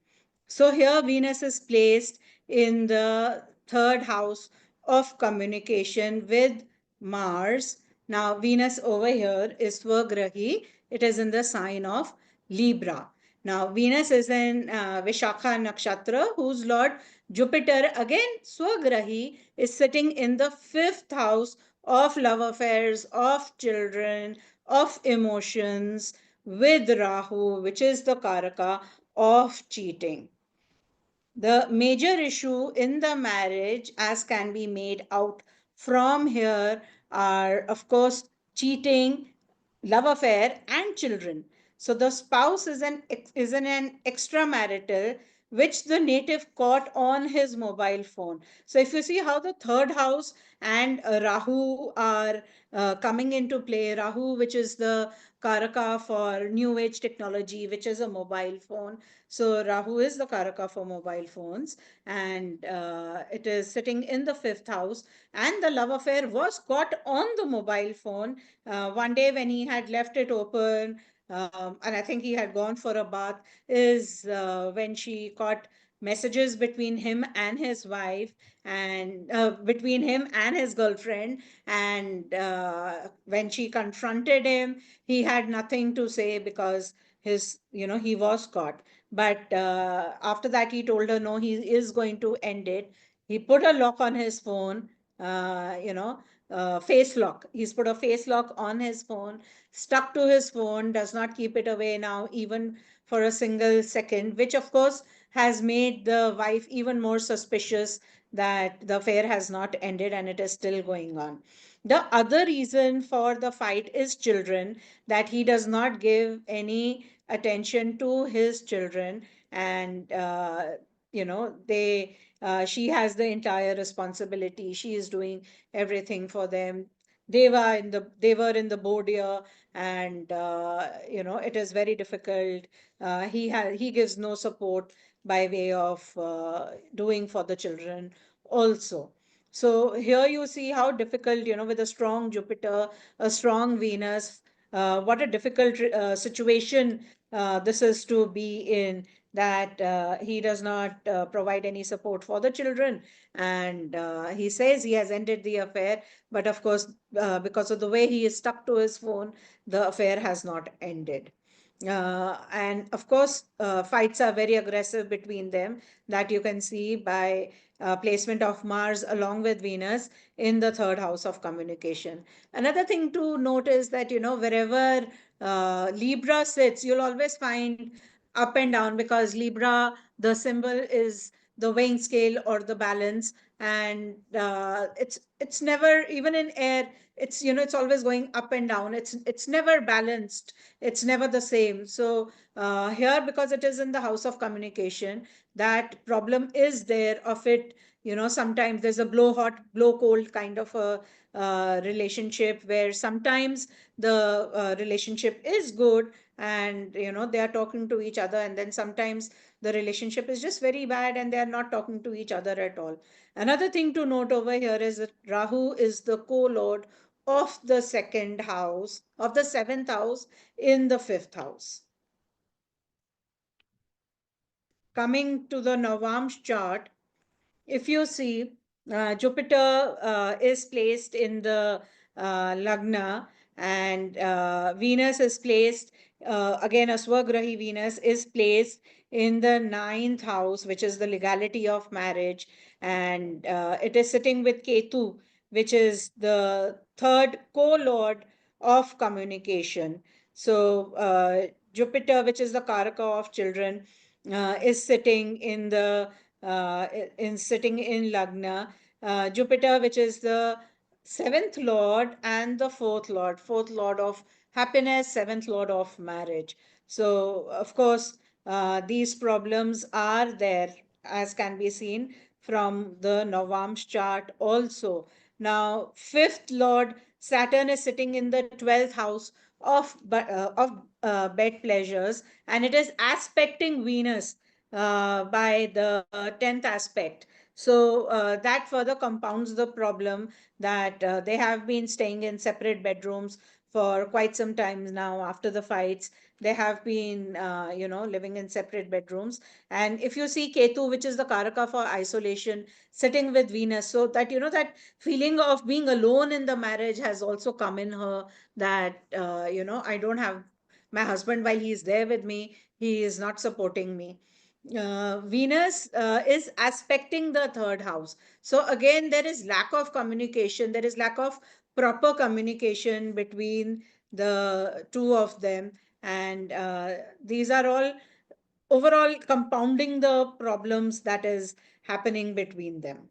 So here Venus is placed in the third house of communication with Mars. Now, Venus over here is Swagrahi. It is in the sign of Libra. Now, Venus is in Vishakha Nakshatra, whose Lord Jupiter, again Swagrahi, is sitting in the fifth house of love affairs, of children, of emotions, with Rahu, which is the Karaka of cheating. The major issue in the marriage, as can be made out from here, are, of course, cheating, love affair, and children. So the spouse is in an extramarital, which the native caught on his mobile phone. So if you see how the third house and Rahu are coming into play, Rahu, which is the Karaka for new age technology, which is a mobile phone. So Rahu is the Karaka for mobile phones, and it is sitting in the fifth house. And the love affair was caught on the mobile phone one day when he had left it open, and I think he had gone for a bath, is when she caught messages between him and his wife, and between him and his girlfriend. And when she confronted him, he had nothing to say, because he was caught. But after that, he told her no, he is going to end it. He put a lock on his phone, face lock. He's put a face lock on his phone, stuck to his phone, does not keep it away now, even for a single second, which of course has made the wife even more suspicious that the affair has not ended and it is still going on. The other reason for the fight is children, that he does not give any attention to his children, and they she has the entire responsibility. She is doing everything for them. They were in the board year, and it is very difficult. He gives no support by way of doing for the children also. So here you see how difficult, with a strong Jupiter, a strong Venus, what a difficult situation this is to be in, that he does not provide any support for the children. And he says he has ended the affair, but of course, because of the way he is stuck to his phone, the affair has not ended. And of course, fights are very aggressive between them, that you can see by placement of Mars along with Venus in the third house of communication. Another thing to note is that, wherever Libra sits, you'll always find up and down, because Libra, the symbol is the weighing scale or the balance, and it's never, even in air, it's always going up and down. It's never balanced. It's never the same. So here, because it is in the house of communication, that problem is there of it. Sometimes there's a blow hot, blow cold kind of a relationship, where sometimes the relationship is good, and they are talking to each other, and then sometimes the relationship is just very bad and they are not talking to each other at all. Another thing to note over here is that Rahu is the co-lord of the second house, of the seventh house, in the fifth house. Coming to the Navamsh chart, if you see, Jupiter is placed in the Lagna, and Venus is placed, again, a Swagrahi Venus is placed in the ninth house, which is the legality of marriage, and it is sitting with Ketu, which is the third co-lord of communication. So, Jupiter, which is the Karaka of children, is sitting in the sitting in Lagna. Jupiter, which is the seventh lord and the fourth lord of happiness, seventh lord of marriage. So, of course, these problems are there, as can be seen from the Novam's chart also. Now, fifth lord Saturn is sitting in the 12th house of bed pleasures, and it is aspecting Venus by the 10th aspect. So that further compounds the problem, that they have been staying in separate bedrooms for quite some time now. After the fights, they have been, living in separate bedrooms. And if you see Ketu, which is the Karaka for isolation, sitting with Venus, so that, that feeling of being alone in the marriage has also come in her, that, I don't have my husband while he is there with me, he is not supporting me. Venus is aspecting the third house. So again, there is lack of communication. There is lack of proper communication between the two of them, and these are all overall compounding the problems that is happening between them.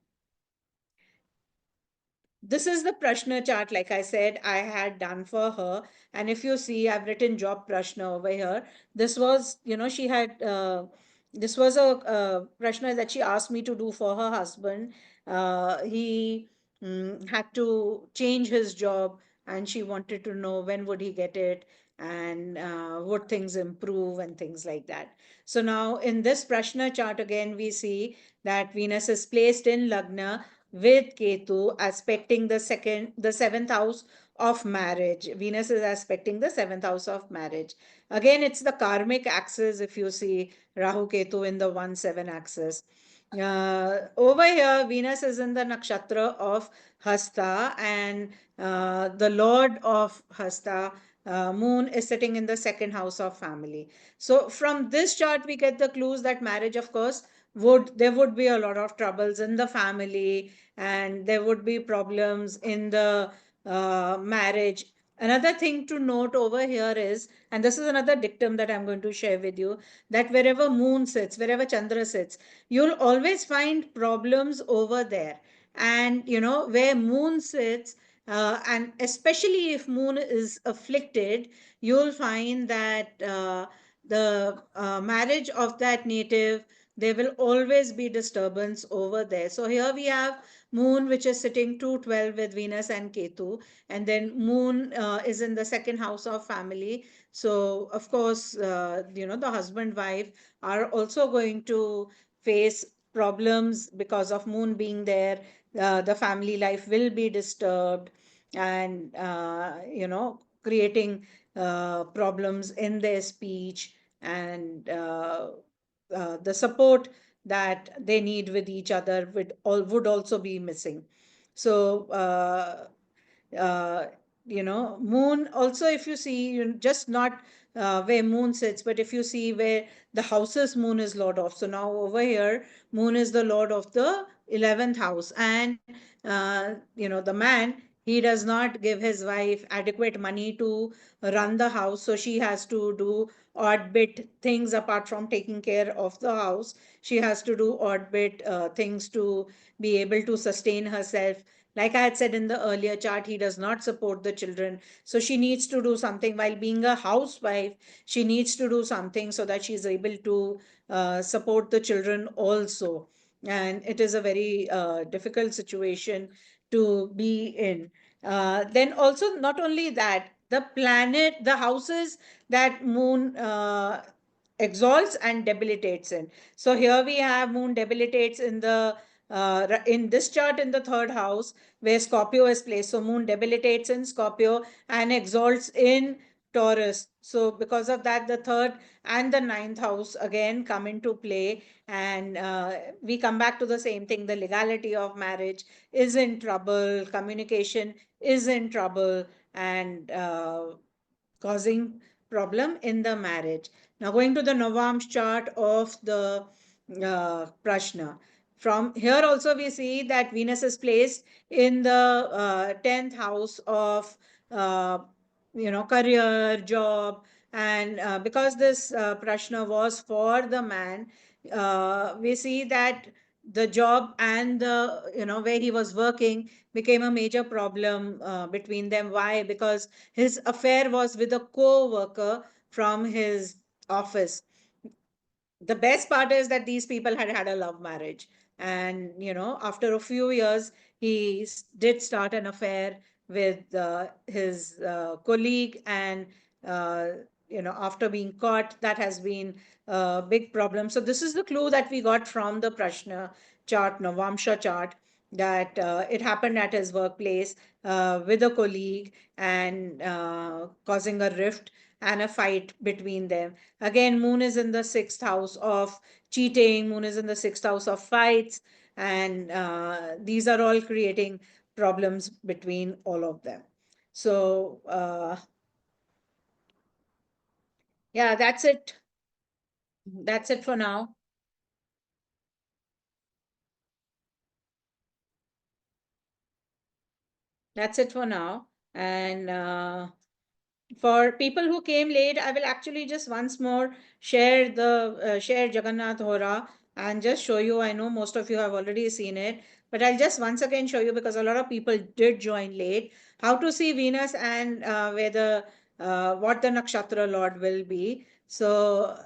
This is the Prashna chart, like I said, I had done for her. And if you see, I've written job Prashna over here. This was, she had, this was a Prashna that she asked me to do for her husband. He had to change his job, and she wanted to know when would he get it, and would things improve and things like that. So now in this Prashna chart, again, we see that Venus is placed in Lagna with Ketu aspecting the seventh house of marriage. Venus is aspecting the seventh house of marriage. Again, it's the karmic axis if you see Rahu Ketu in the 1-7 axis. Over here, Venus is in the nakshatra of Hasta, and the lord of Hasta, Moon, is sitting in the second house of family. So, from this chart, we get the clues that marriage, of course, there would be a lot of troubles in the family, and there would be problems in the marriage. Another thing to note over here is, and this is another dictum that I'm going to share with you, that wherever moon sits, wherever Chandra sits, you'll always find problems over there. And where moon sits, and especially if moon is afflicted, you'll find that the marriage of that native, there will always be disturbance over there. So here we have moon, which is sitting 212 with Venus and Ketu, and then moon is in the second house of family. So of course, the husband wife are also going to face problems because of moon being there. The family life will be disturbed, and creating problems in their speech, and the support that they need with each other would also be missing. So uh, moon also, if you see, just not where moon sits, but if you see where the houses moon is lord of. So now over here, moon is the lord of the 11th house, and the man, he does not give his wife adequate money to run the house, so she has to do odd bit things. Apart from taking care of the house, she has to do odd bit things to be able to sustain herself. Like I had said in the earlier chart, he does not support the children. So she needs to do something while being a housewife. She needs to do something so that she's able to support the children also. And it is a very difficult situation to be in. Then also, not only that, the planet, the houses that moon exalts and debilitates in. So here we have moon debilitates in the in this chart in the third house where Scorpio is placed. So moon debilitates in Scorpio and exalts in Taurus. So because of that, the third and the ninth house again come into play, and we come back to the same thing. The legality of marriage is in trouble. Communication is in trouble, and causing problem in the marriage. Now going to the Novam's chart of the Prashna. From here also we see that Venus is placed in the 10th house of uh, career, job, and because this Prashna was for the man, we see that the job and the where he was working became a major problem between them. Why? Because his affair was with a co-worker from his office. The best part is that these people had had a love marriage, and after a few years he did start an affair with his colleague, and uh, after being caught, that has been a big problem. So this is the clue that we got from the Prashna chart, Navamsha chart, that it happened at his workplace with a colleague, and causing a rift and a fight between them. Again, moon is in the sixth house of cheating, moon is in the sixth house of fights, and these are all creating problems between all of them. So, yeah, that's it. That's it for now. That's it for now. And for people who came late, I will actually just once more share Jagannath Hora and just show you. I know most of you have already seen it, but I'll just once again show you, because a lot of people did join late, how to see Venus, and where the what the Nakshatra Lord will be. So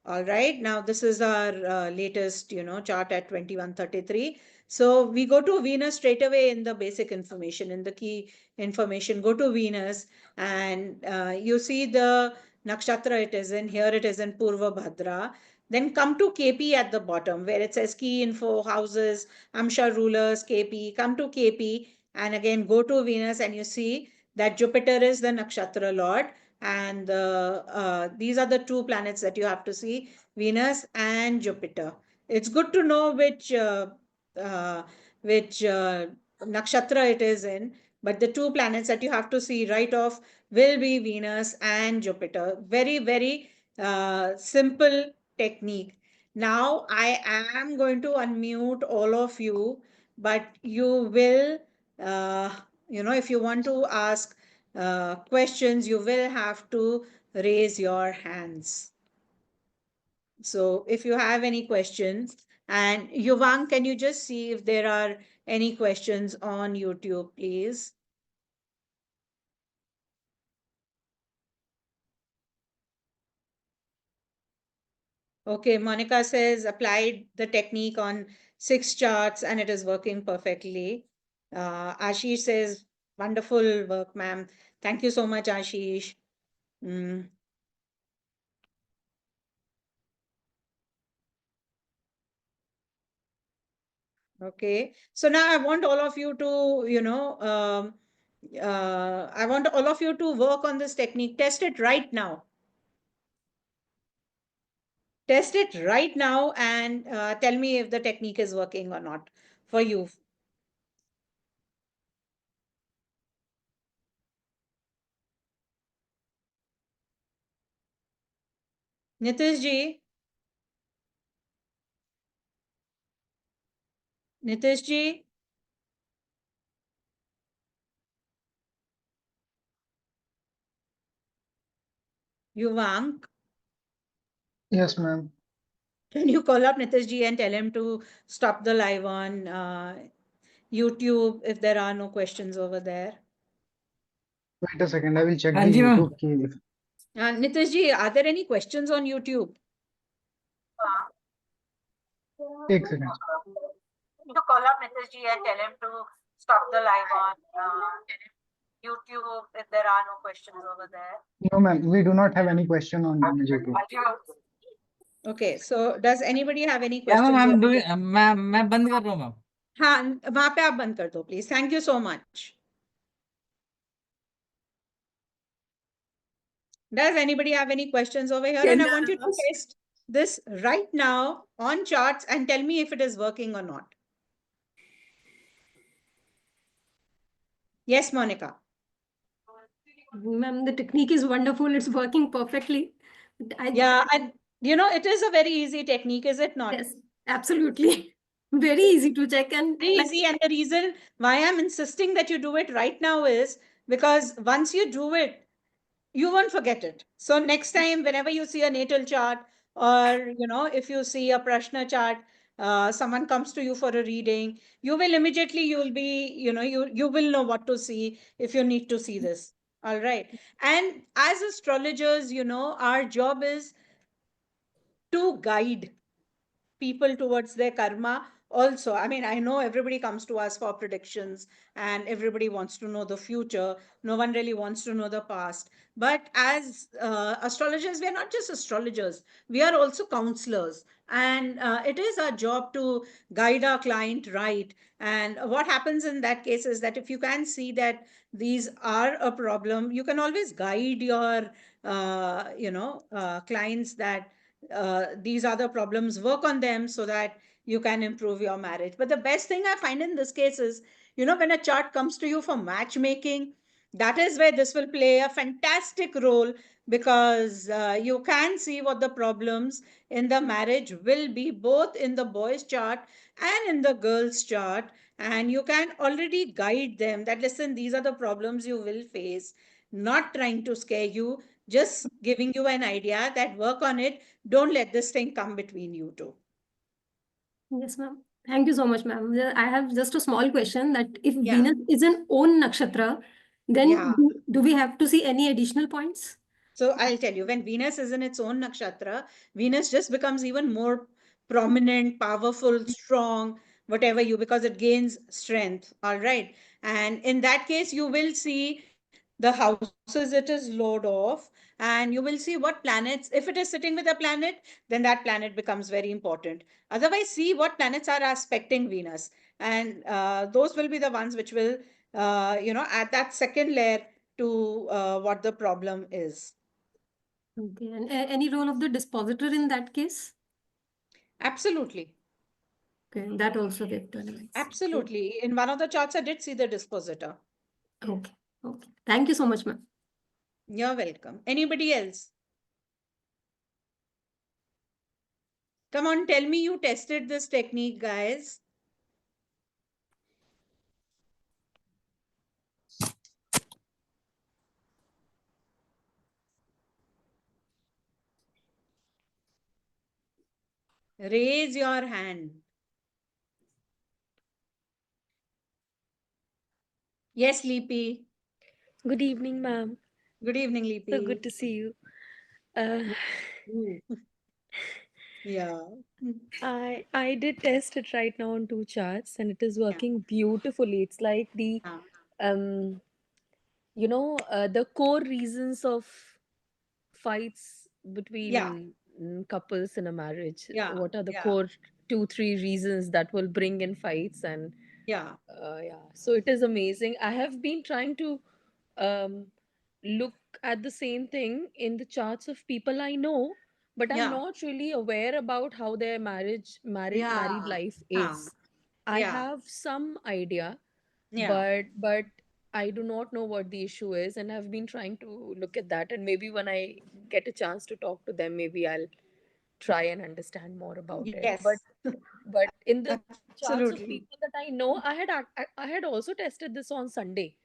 all right, now this is our latest, chart at 2133. So we go to Venus straight away in the basic information, in the key information. Go to Venus, and you see the nakshatra it is in. Here it is in Purva Bhadra. Then come to KP at the bottom where it says key info, houses, Amsha rulers, KP. Come to KP, and again go to Venus, and you see that Jupiter is the nakshatra lord, and these are the two planets that you have to see, Venus and Jupiter. It's good to know uh, which nakshatra it is in, but the two planets that you have to see right off will be Venus and Jupiter. Very, very simple technique. Now I am going to unmute all of you, but you will, if you want to ask questions, you will have to raise your hands. So if you have any questions, and Yuvang, can you just see if there are any questions on YouTube, please? Okay, Monica says applied the technique on 6 charts and it is working perfectly. Ashish says wonderful work, ma'am. Thank you so much, Ashish. Mm. Okay, so now I want all of you to, I want all of you to work on this technique. Test it right now. Test it right now and tell me if the technique is working or not for you. Nitish ji, Nitish ji, Yuvang, Yes, ma'am. can you call up Nitish ji and tell him to stop the live on YouTube if there are no questions over there? Wait a second, I will check the हाँ जी ma'am YouTube key. Nitish ji, are there any questions on YouTube? एक second. To call up Nitish ji and tell him to stop the live on YouTube if there are no questions over there. No, ma'am, we do not have any question on YouTube. Okay, so does anybody have any क्या ma'am questions? मैं बंद कर रहा हूँ ma'am हाँ, वहां पे आप बंद कर दो please. Thank you so much. Does anybody have any questions over here? And I want you to test this right now on charts and tell me if it is working or not. Yes, Monica. Ma'am, the technique is wonderful. It's working perfectly. Yeah, and it is a very easy technique, is it not? Yes, absolutely. Very easy to check and Very easy. And the reason why I'm insisting that you do it right now is because once you do it, you won't forget it. So next time, whenever you see a natal chart, or if you see a Prashna chart, someone comes to you for a reading, you will immediately, you will be, you will know what to see if you need to see this. All right. And as astrologers, our job is to guide people towards their karma also. I mean, I know everybody comes to us for predictions and everybody wants to know the future. No one really wants to know the past. But as astrologers, we are not just astrologers, we are also counselors. And it is our job to guide our client right. And what happens in that case is that if you can see that these are a problem, you can always guide your clients that these are the problems, work on them so that you can improve your marriage. But the best thing I find in this case is, when a chart comes to you for matchmaking, that is where this will play a fantastic role, because you can see what the problems in the marriage will be, both in the boy's chart and in the girl's chart. And you can already guide them that, listen, these are the problems you will face, not trying to scare you, just giving you an idea that work on it. Don't let this thing come between you two. yes, ma'am. Thank you so much, ma'am. I have just a small question that if Yeah. Venus is an own nakshatra, then Yeah. do we have to see any additional points? So I'll tell you, when Venus is in its own nakshatra, Venus just becomes even more prominent, powerful, strong, whatever because it gains strength. All right. And in that case, you will see the houses it is lord of, and you will see what planets, if it is sitting with a planet, then that planet becomes very important. Otherwise, see what planets are aspecting Venus, and those will be the ones which will add that second layer to what the problem is. Okay. And any role of the dispositor in that case? Absolutely. Okay, that also get analyzed. Absolutely. In one of the charts, I did see the dispositor. Okay. Okay. Thank you so much, ma'am. You're welcome. Anybody else? Come on, tell me you tested this technique, guys. Raise your hand. Yes, Leepy. Good evening, ma'am. Good evening, So Leepy. good to see you. Uh, Ooh. Yeah. I did test it right now on two charts, and it is working beautifully. It's like the Yeah. um the core reasons of fights Yeah. between couples in a marriage. Yeah. What are the Yeah. core two, three reasons that will bring in fights? And Yeah. yeah, so it is amazing. I have been trying to um, look at the same thing in the charts of people I know, but I'm Yeah. not really aware about how their married Yeah. life Yeah. is. I Yeah. have some idea, Yeah. but I do not know what the issue is, and I've been trying to look at that. And maybe when I get a chance to talk to them, maybe I'll try and understand more about it. Yes. But in the charts of Absolutely. people that I know, I had also tested this on Sunday,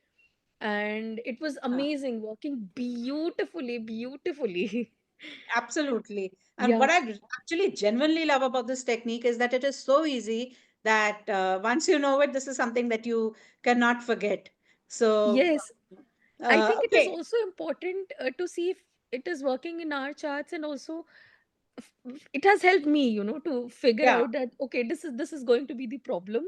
and it was Yeah. amazing, working beautifully. Absolutely. And Yeah. what I actually genuinely love about this technique is that it is so easy that once you know it, this is something that you cannot forget. So, Yes, I think it is okay. also important to see if it is working in our charts, and also it has helped me, to figure Yeah. out that okay, this is going to be the problem.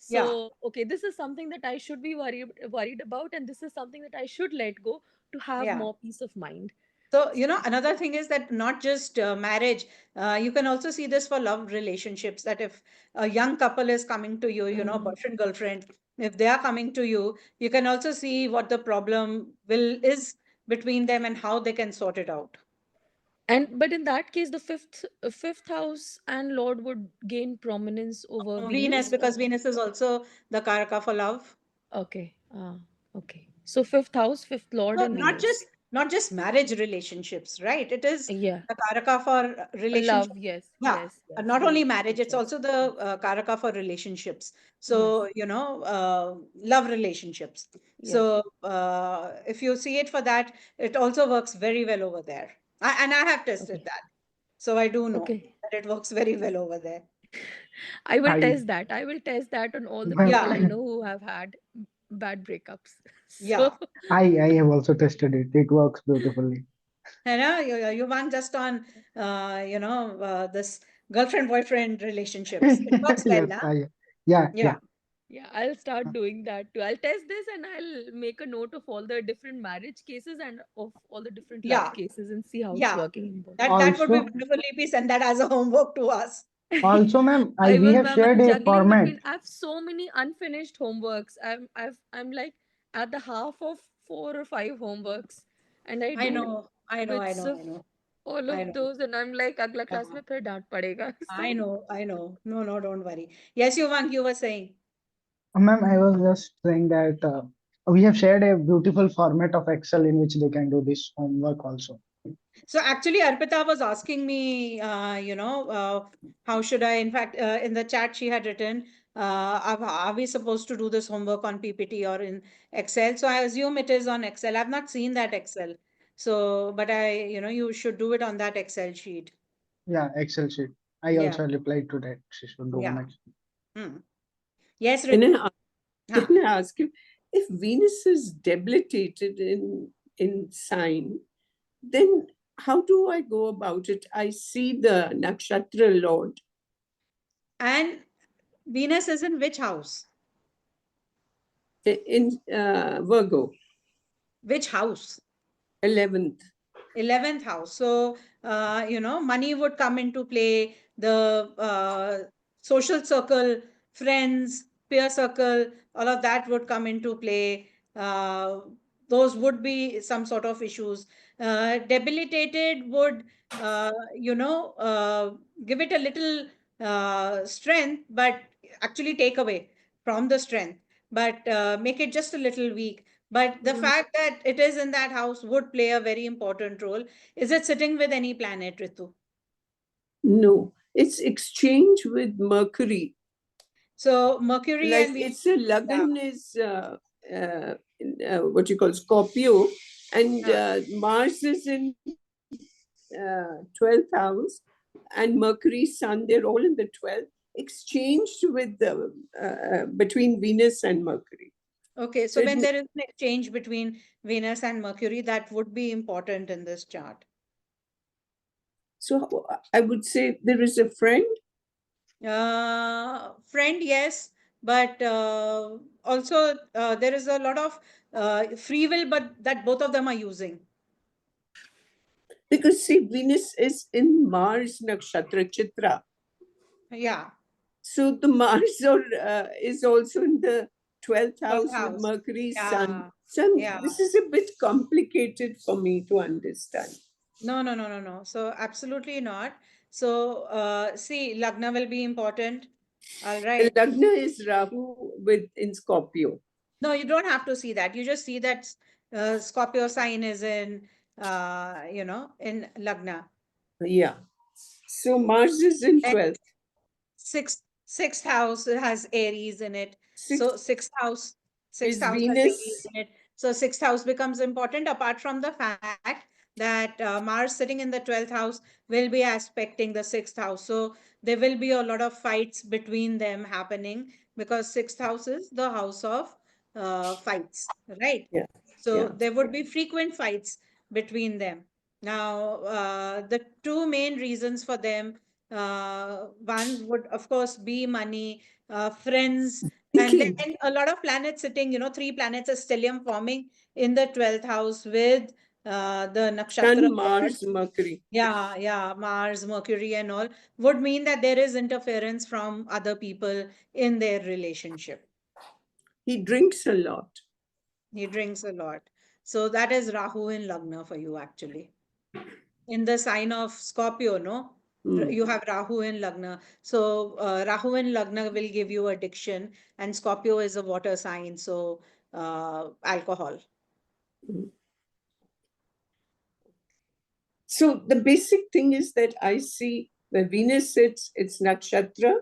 Yeah. So okay, this is something that I should be worried about, and this is something that I should let go to have Yeah. more peace of mind. So, another thing is that not just marriage, you can also see this for love relationships. That if a young couple is coming to you, Mm. boyfriend, girlfriend, if they are coming to you, you can also see what the problem is between them and how they can sort it out. And but in that case, the fifth house and Lord would gain prominence over Venus, Venus. because Venus is also the Karaka for love. Okay. Okay. So fifth house, fifth Lord, So and Venus. not just marriage relationships, right? It is Yeah. the Karaka for relationship. Love. Yes. Yeah, Yes. Yes. not only marriage, it's Relationships. also the Karaka for relationships. Yes. So, love relationships. Yes. So, if you see it for that, it also works very well over there. And I have tested Okay. that. So I do know Okay. that it works very well over there. I will I, test that. I will test that on all the ma'am, people I Yeah, know who have had bad breakups. yeah. So I have also tested it. It works beautifully. You want just on, this girlfriend boyfriend relationships. It works well, Yes, huh? yeah. Yeah, yeah, I'll start doing that too. I'll test this and I'll make a note of all the different marriage cases and of all the different love yeah, cases and see how it's yeah. working in both. That would be Also, wonderful. Please send that as a homework to us. ma'am, I we will, have ma'am. I'm shared a juggling format. between. I have so many unfinished homeworks. I'm like at the half of 4 or 5 homeworks, and I I do know, I know, I bits know, of I know, all I of know. those, and I'm like, अगला Yeah, class में फिर डांट पड़ेगा. I So know, I know. No, no, don't worry. Yes, you were saying. Ma'am, I was just saying that we have shared a beautiful format of Excel in which they can do this homework also. So actually, Arpita was asking me, how should I? In fact, in the chat, she had written, are we supposed to do this homework on PPT or in Excel? So I assume it is on Excel. I've not seen that Excel. So, but you should do it on that Excel sheet. Yeah, Excel sheet. I Yeah, also replied to that. She should do on yeah. Excel. Hmm. Yes, Can Ritu. I, Huh. can I ask you, if Venus is debilitated in sign, then how do I go about it? I see the Nakshatra Lord And Venus is in which house? in Virgo, Which house? 11th. 11th house. So, money would come into play, the social circle, friends, peer circle, all of that would come into play. Uh, those would be some sort of issues. Debilitated would, give it a little strength, but actually take away from the strength, but make it just a little weak. But the fact that it is in that house would play a very important role. Is it sitting with any planet, Ritu? No, It's exchange with Mercury. So Mercury Like and it's a yeah. Lagna is what you call Scorpio, and Mars is in 12th house, and Mercury, Sun, they're all in the 12th, exchanged with the between Venus and Mercury. Okay, so So when there is an exchange between Venus and Mercury, that would be important in this chart. So I would say there is a friend. Friend, yes, but also there is a lot of free will, but that both of them are using. Because see, Venus is in Mars Nakshatra Chitra. Yeah. So the Mars is also in the 12th 12th house with house. Mercury, Yeah. Sun. So Yeah. this is a bit complicated for me to understand. No. So absolutely not. So see, Lagna will be important. All And right. Lagna is Rahu with in Scorpio. No, you don't have to see that. You just see that Scorpio sign is in, in Lagna. Yeah. So Mars is in And 12th. sixth house has Aries in it. Sixth So sixth house is has Venus. Aries in it. So sixth house becomes important apart from the fact that Mars sitting in the 12th house will be aspecting the sixth house. So there will be a lot of fights between them happening because sixth house is the house of fights, right? Yeah. So Yeah. there would be frequent fights between them. Now, the two main reasons for them, one would, of course, be money, friends, and Thinking. then a lot of planets sitting, three planets, a stellium forming in the 12th house with the Nakshatra Sun, lord. Mars, Mercury. Yeah, Mars, Mercury, and all would mean that there is interference from other people in their relationship. He drinks a lot. He drinks a lot. So that is Rahu in Lagna for you, actually. In the sign of Scorpio, no? You have Rahu in Lagna. So Rahu in Lagna will give you addiction, and Scorpio is a water sign, so alcohol. So the basic thing is that I see where Venus sits, it's Nakshatra.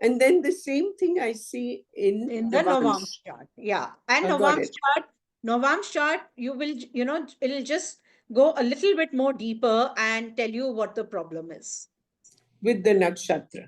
And then the same thing I see in the Novam's Navam's. chart. Yeah. And I got it. Novam's chart, you will, it'll just go a little bit more deeper and tell you what the problem is. With the Nakshatra.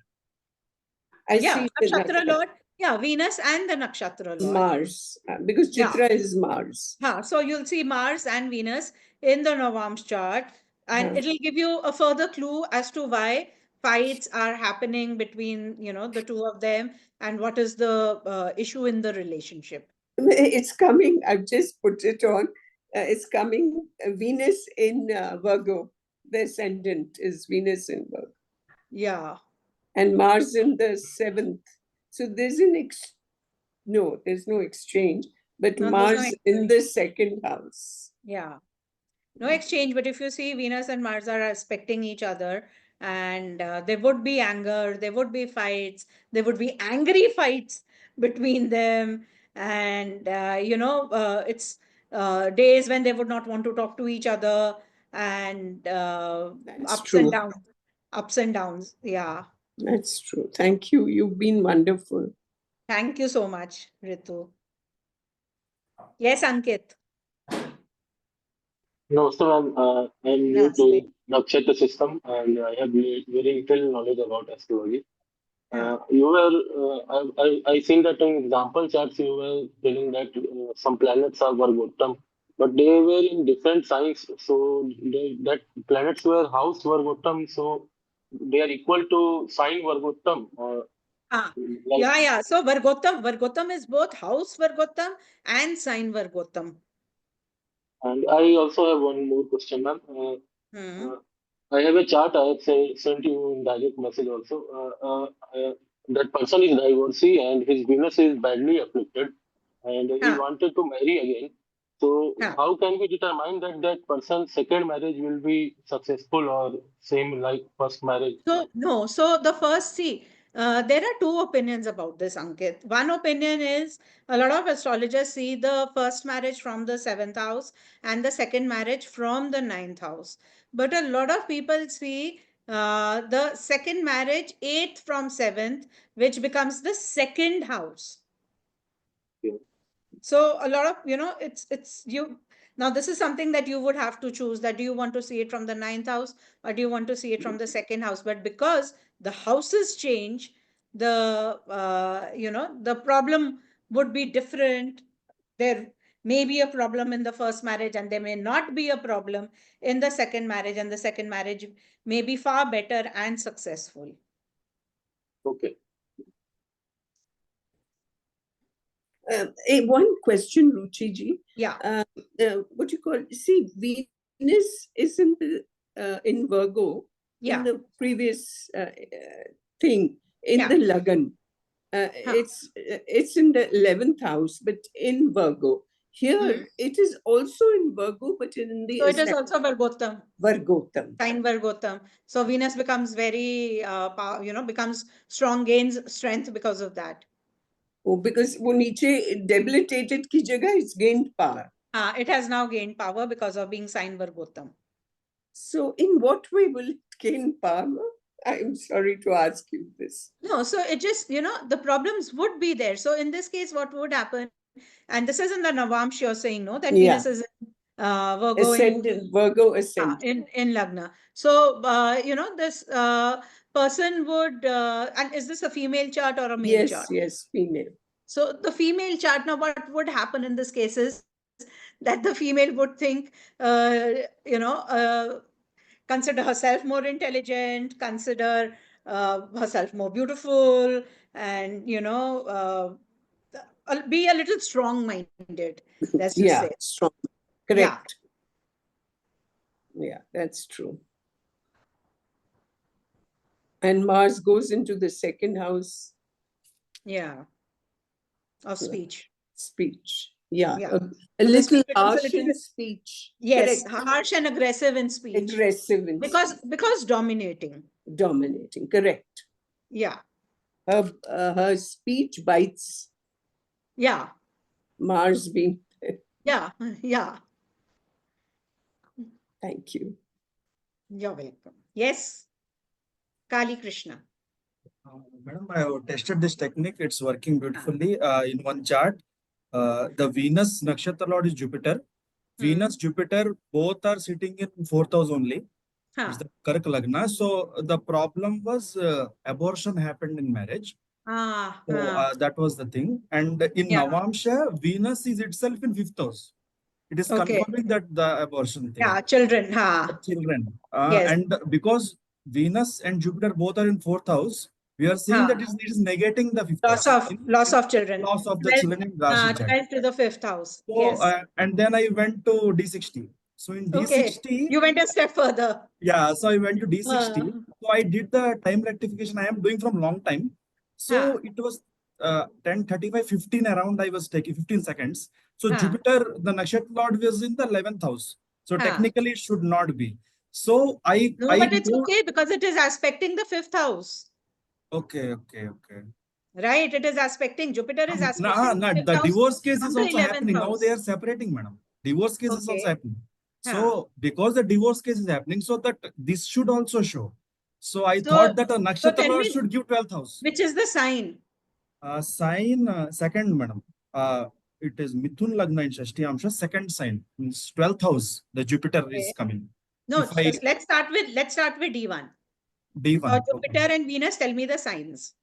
I Yeah, see the Nakshatra Lord. Yeah, Venus and the Nakshatra Lord. Mars, because Yeah. Chitra is Mars. So you'll see Mars and Venus in the Novam's chart, and it'll give you a further clue as to why fights are happening between, the two of them, and what is the issue in the relationship. It's coming. I've just put it on. It's coming. Venus in Virgo. The ascendant is Venus in Virgo. Yeah. And Mars in the 7th. So there's there's no exchange, but No, there's no Mars in the 2nd house. Yeah. No exchange, but if you see Venus and Mars are aspecting each other, and there would be anger, there would be fights, there would be angry fights between them, and it's days when they would not want to talk to each other, and That's ups true. and downs, ups and downs. Yeah. That's true. Thank you. You've been wonderful. Thank you so much, Ritu. Yes, Ankit. No, so I'm new to Namaste. Nakshatra system and I have very little knowledge about astrology. Yeah. You were, I seen that in example charts you were telling that some planets are Vargotam, but they were in different signs. So that planets were house Vargotam, so they are equal to sign Vargotam. Like, Yeah. So Vargotam is both house Vargotam and sign Vargotam. and I also have one more question, ma'am. Uh, I have a chart I have sent you in direct message also. That person is divorcee and his Venus is badly afflicted and he Huh. wanted to marry again. So Huh. how can we determine that that person's second marriage will be successful or same like first marriage? So, no, so the first, see, there are two opinions about this, Ankit. One opinion is a lot of astrologers see the first marriage from the seventh house and the second marriage from the ninth house. But a lot of people see the second marriage, 8th from 7th, which becomes the second house. Okay. So a lot of, it's you. Now, this is something that you would have to choose, that do you want to see it from the 9th house or do you want to see it from the second house? But because the houses change, the problem would be different. There may be a problem in the first marriage and there may not be a problem in the second marriage, and the second marriage may be far better and successful. Okay. One question, Ruchi ji. Yeah. What you call? See, Venus is in Virgo Yeah. in the previous thing in Yeah. the Lagan. It's in the 11th house, but in Virgo. Here it is also in Virgo, but in the So it is also Vargotam. Vargotam. Sign Vargotam. So Venus becomes very, becomes strong, gains strength because of that. Oh, because वो नीचे debilitated की जगह it's gained power. It has now gained power because of being sign Vargotam. So in what way will it gain power? I'm sorry to ask you this. No, so it just, the problems would be there. So in this case, what would happen? And this is in the Navamsh you're saying, no, that Yeah. Venus is in Virgo Ascendant, Virgo ascendant. in Lagna. So, this person would, and is this a female chart or a male chart? Yes, female. So the female chart, now what would happen in this case is that the female would think, consider herself more intelligent, consider herself more beautiful, and, be a little strong-minded, let's just say. Strong. Correct. Yeah, that's true. And Mars goes into the second house. Yeah. Of speech. Speech. Yeah. Yeah. A little speech becomes a harsh little in bit- speech. Yes, Correct. harsh and aggressive in speech. Aggressive in Because dominating. dominating. Correct. Yeah. Her speech bites. Yeah. Mars being. Yeah. Yeah. Thank you. You're welcome. Yes. Kali Krishna. Madam, I have tested this technique. It's working beautifully. In one chart, the Venus Nakshatra Lord is Jupiter. Venus, Jupiter, both are sitting in 4th house only. It's the Kark Lagna. So the problem was abortion happened in marriage. So that was the thing. And in Navamsha, Venus is itself in 5th house. It is confirming that the abortion thing. Yeah, children. Children. Yes. And because Venus and Jupiter both are in 4th house, we are seeing that it is negating the 5th house. Loss of children. Loss of the 12, children in Rashi chart. 12 to the 5th house. So, Yes. and then I went to D60. So in D60, You went a step further. yeah, so I went to D60. So I did the time rectification I am doing from long time. So it was 10:35, 15 around I was taking 15 seconds. So Jupiter, the Nakshatra Lord was in the 11th house. So technically it should not be. So but it's okay because it is aspecting the 5th house. Okay. Right, it is aspecting. Jupiter is aspecting The divorce case is also 11th happening. Now house. they are separating, madam. Divorce case is also happening. Huh. So because the divorce case is happening, so that this should also show. So I thought that a Nakshatra tell Lord me, should give 12th house. Which is the sign? Sign second, madam. It is Mithun Lagna in Shashti Amsha, second sign. Means 12th house. The Jupiter is coming. No, If I- let's start with D1. D1. Jupiter and Venus, tell me the signs.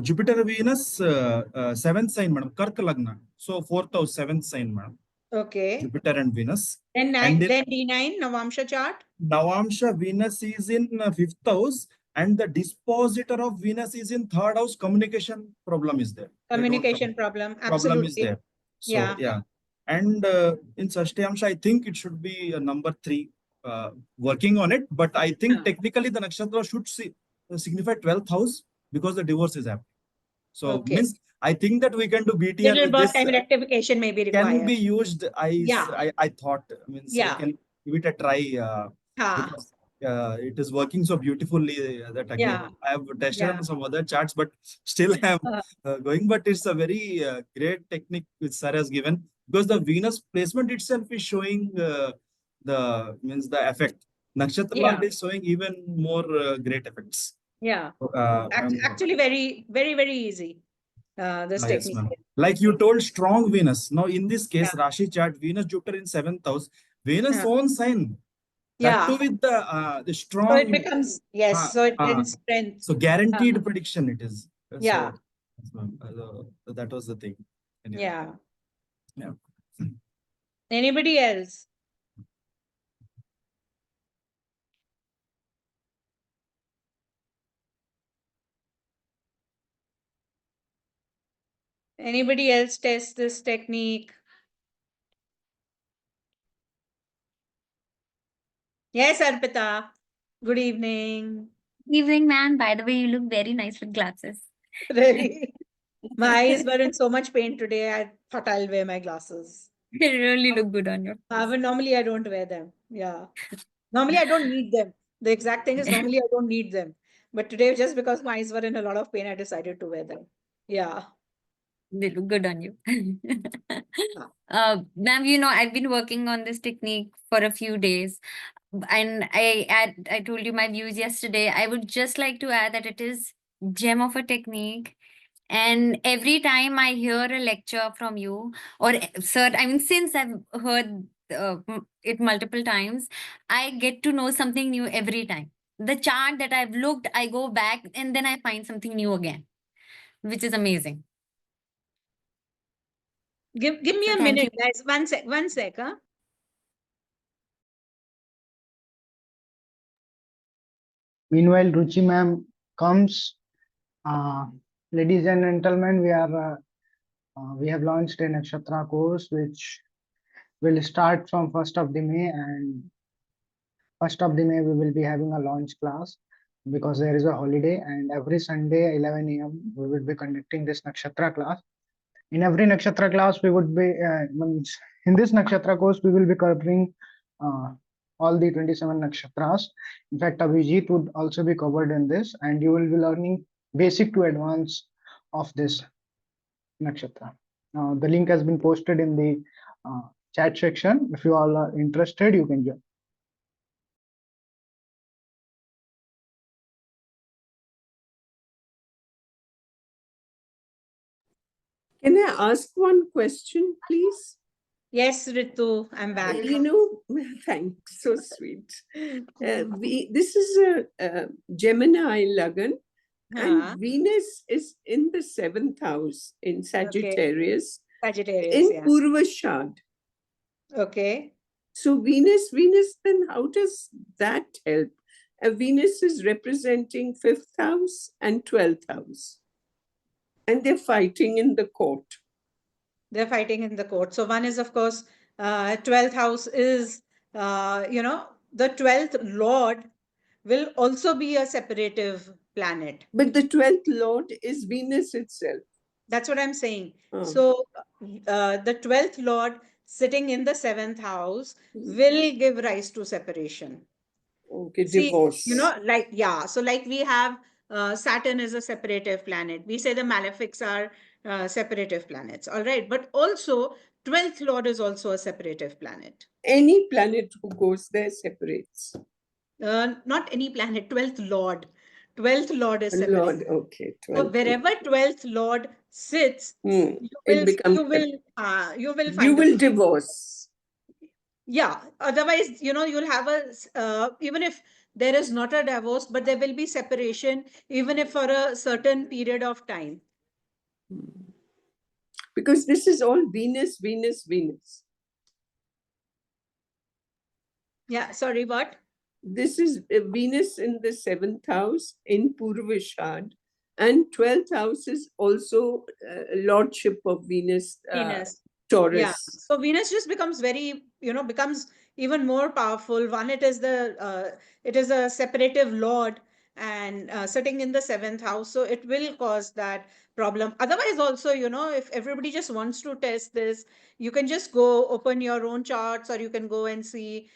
Jupiter Venus, 7th sign, madam. Kark Lagna. So 4th house, 7th sign, madam. Okay. Jupiter and Venus. Then And D9, Navamsha chart. Navamsha Venus is in 5th house, and the dispositor of Venus is in 3rd house. Communication problem is there. Communication problem. Absolutely. Problem is there. So yeah. And in Sashtyamsha, I think it should be number 3. Working on it, but I think technically the nakshatra should signify 12th house because the divorce is happening. So means I think that we can do BTR Little with birth this. time rectification may be required. Can be used. I thought means I can give it a try because it is working so beautifully. The technique I have tested on some other charts, but still I am going. But it's a very great technique which sir has given because the Venus placement itself is showing the effect. Nakshatra Yeah. Lord is showing even more great effects. Yeah. I'm- Actually, very, very, very easy. This Yes, technique. ma'am. Like you told, strong Venus. Now, in this case, Yeah. Rashi chart, Venus, Jupiter in 7th house, Venus Yeah. own sign. That Yeah. too with the So strong. it becomes, yes, so it gains strength. So guaranteed prediction it is. Yeah. So, yes, ma'am. That was the thing. Anyway. Yeah. Yeah. Anybody else? Anybody else test this technique? Yes, Arpita. Good evening. Evening, ma'am. By the way, you look very nice with glasses. Really? My eyes were in so much pain today. I thought I'll wear my glasses. They really look good on your face. Normally I don't wear them. Yeah. Normally I don't need them. The exact thing is normally I don't need them. But today, just because my eyes were in a lot of pain, I decided to wear them. Yeah. They look good on you. Ah. Ma'am, you know, I've been working on this technique for a few days. And I told you my views yesterday. I would just like to add that it is gem of a technique. And every time I hear a lecture from you, or sir, I mean, since I've heard it multiple times, I get to know something new every time. The chart that I've looked, I go back and then I find something new again, which is amazing. Give me So a thank minute, you. guys. One sec, huh? Meanwhile, Ruchi ma'am comes. Ladies and gentlemen, we have launched a Nakshatra course which will start from 1st of the May, and 1st of the May we will be having a launch class because there is a holiday, and every Sunday 11 a.m. we will be conducting this Nakshatra class. In every Nakshatra class we would be in this Nakshatra course we will be covering uh, all the 27 Nakshatras. In fact, Abhijit would also be covered in this, and you will be learning basic to advanced of this Nakshatra. The link has been posted in the chat section. If you all are interested, you can join. Can I ask one question, please? Yes, Ritu, I'm back. You know, thanks, so sweet. This is a Gemini Lagan, and Venus is in the 7th house in Sagittarius, Sagittarius, in yeah. Purvashad. Okay. So Venus, then how does that help? Venus is representing 5th house and 12th house. And they're fighting in the court. They're fighting in the court. So one is, of course, 12th house is, the 12th Lord will also be a separative planet. But the 12th Lord is Venus itself. That's what I'm saying. Oh. So the 12th Lord sitting in the 7th house will give rise to separation. Okay, See, divorce. so like we have Saturn is a separative planet. We say the malefics are separative planets, all right? But also 12th Lord is also a separative planet. Any planet who goes there separates. Not any planet, 12th Lord. 12th Lord is separate. Lord, okay. So wherever 12th Lord sits, you will find divorce. Yeah, otherwise, you'll have even if there is not a divorce, but there will be separation, even if for a certain period of time. Because this is all Venus, Venus, Venus. Yeah, sorry, what? This is Venus in the 7th house in Purvashad, and 12th house is also lordship of Venus. Venus. Taurus. Yeah. So Venus just becomes becomes even more powerful. One, it is a separative lord and sitting in the 7th house. So it will cause that problem. Otherwise, also, if everybody just wants to test this, you can just go open your own charts, or you can go and see,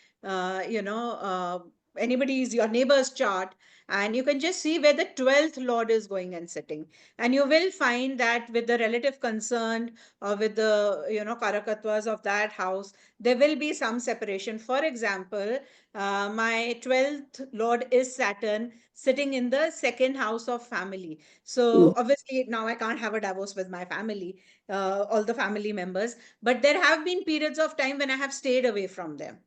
anybody's, your neighbor's chart, and you can just see where the 12th lord is going and sitting. And you will find that with the relative concerned or with the, karakatwas of that house, there will be some separation. For example, my 12th lord is Saturn sitting in the second house of family. So obviously now I can't have a divorce with my family, all the family members, but there have been periods of time when I have stayed away from them.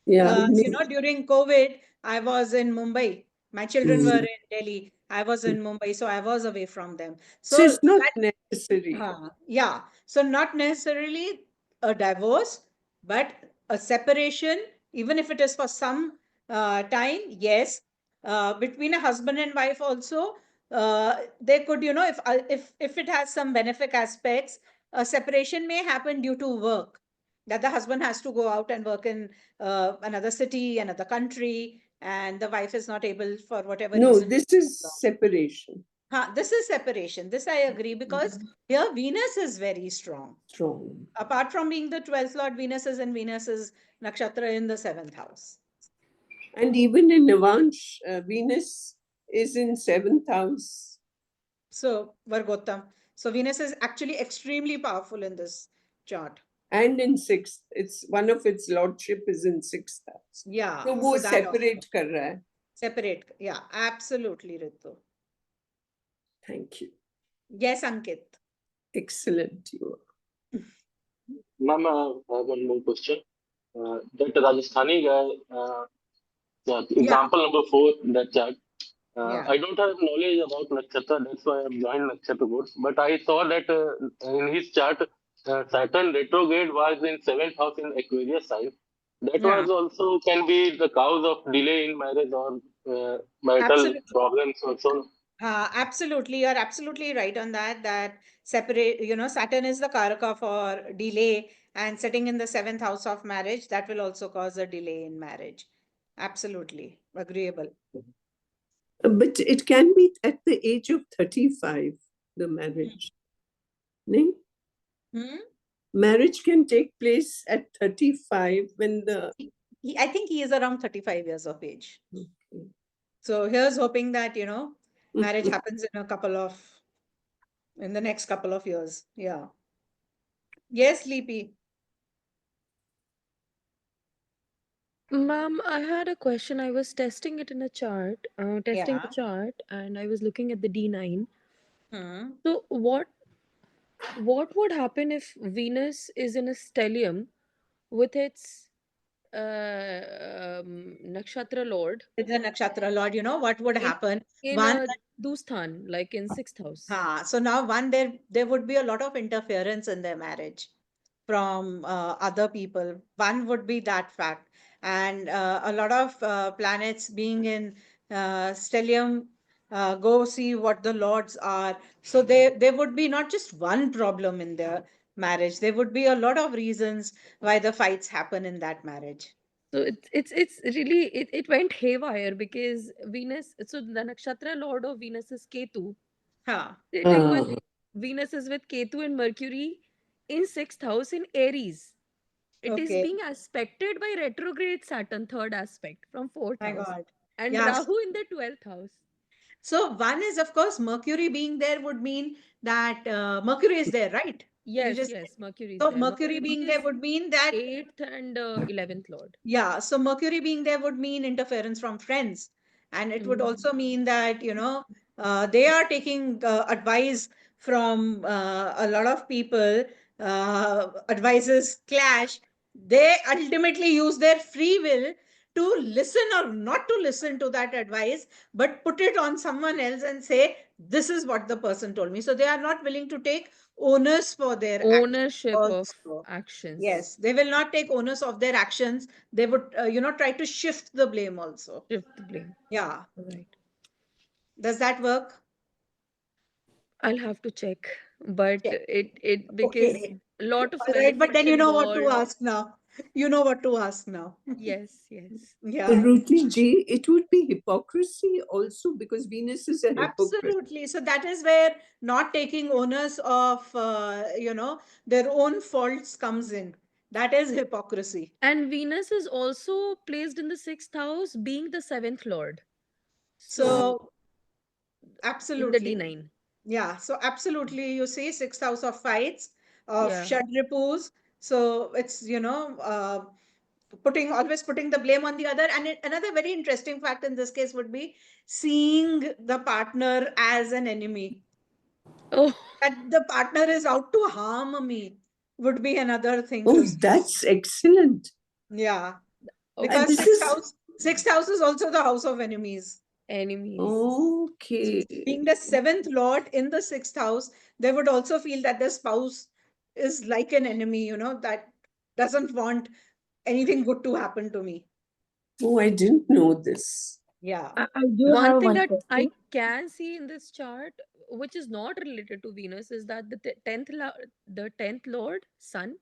Yeah, During COVID, I was in Mumbai. My children were in Delhi. I was in Mumbai, so I was away from them. so it's not that, necessary. yeah. So not necessarily a divorce, but a separation, even if it is for some time, yes. Between a husband and wife also, they could, if it has some benefic aspects, a separation may happen due to work. That the husband has to go out and work in another city, another country, and the wife is not able for whatever No, reason. this is separation. This is separation. This I agree, because here Venus is very strong. Strong. Apart from being the 12th Lord, Venus is Nakshatra in the 7th house. And even in Navansh, Venus is in 7th house. So, Vargottam. So, Venus is actually extremely powerful in this chart. And in 6th. It's one of its lordship is in 6th house. Yeah. So वो that separate कर रहा है. Separate. Yeah, absolutely, Ritu. Thank you. Yes, Ankit. Excellent. You are. Ma'am, I have one more question. That Rajasthani guy, example number 4, that chart. I don't have knowledge about Nakshatra, that's why I've joined Nakshatra course. But I saw that in his chart, Saturn retrograde was in 7th house in Aquarius sign. That was also can be the cause of delay in marriage or marital Absolutely. problems also. Absolutely, you're absolutely right on that. That separate, Saturn is the karaka for delay, and sitting in the 7th house of marriage, that will also cause a delay in marriage. Absolutely agreeable. But it can be at the age of 35, the marriage. No? Marriage can take place at 35 when the... I think he is around 35 years of age. Okay. So here's hoping that, marriage happens in the next couple of years. Yeah. Yes, Sleepy. Ma'am, I had a question. I was testing it in a chart, testing the chart, and I was looking at the D9. So what would happen if Venus is in a stellium with its Nakshatra Lord? With the Nakshatra Lord, what would happen? In Dusthan, like in 6th house. So now there would be a lot of interference in their marriage from other people. One would be that fact. And a lot of planets being in stellium, go see what the lords are. So there would be not just one problem in their marriage. There would be a lot of reasons why the fights happen in that marriage. So it's really it went haywire because Venus. So the Nakshatra Lord of Venus is Ketu. Sitting with Venus is with Ketu and Mercury in 6th house in Aries. It is being aspected by retrograde Saturn, 3rd aspect from 4th My house. God. And Yes. Rahu in the 12th house. So one is, of course, Mercury being there would mean that Mercury is there, right? Yes, Mercury is So there. Mercury being there is would mean that 8th and 11th Lord. Yeah, so Mercury being there would mean interference from friends. And it would also mean that, they are taking advice from a lot of people, advices clash. They ultimately use their free will to listen or not to listen to that advice, but put it on someone else and say, this is what the person told me. So they are not willing to take onus for their Ownership of also. actions. Yes, they will not take onus of their actions. They would, try to shift the blame also. Shift the blame. Yeah. Right. Does that work? I'll have to check, but Check. it because a lot of All right, but then benefits you know what to involved. ask now. You know what to ask now. Yes. Yeah. Ruchi ji, it would be hypocrisy also because Venus is a hypocrite. Absolutely. So that is where not taking onus of, their own faults comes in. That is hypocrisy. And Venus is also placed in the 6th house, being the 7th lord. So in the absolutely. D9. Yeah, so absolutely, you see, sixth house of fights, of Yeah. Shadripus. So it's, always putting the blame on the other. And another very interesting fact in this case would be seeing the partner as an enemy. Oh, That the partner is out to harm me would be another thing Oh, to see. that's excellent. Yeah, okay. because this is sixth house is also the house of enemies. Enemies. okay. Being the seventh lord in the sixth house, they would also feel that the spouse is like an enemy, that doesn't want anything good to happen to me. Oh, I didn't know this. Yeah. I do One have thing one that I question. can see in this chart, which is not related to Venus, is that the 10th lord, Sun,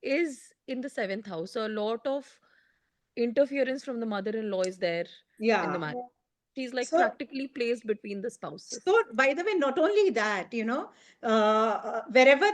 is in the 7th house. So a lot of interference from the mother-in-law is there in the Yeah. marriage. She's like So practically placed between the spouses. So, by the way, not only that, wherever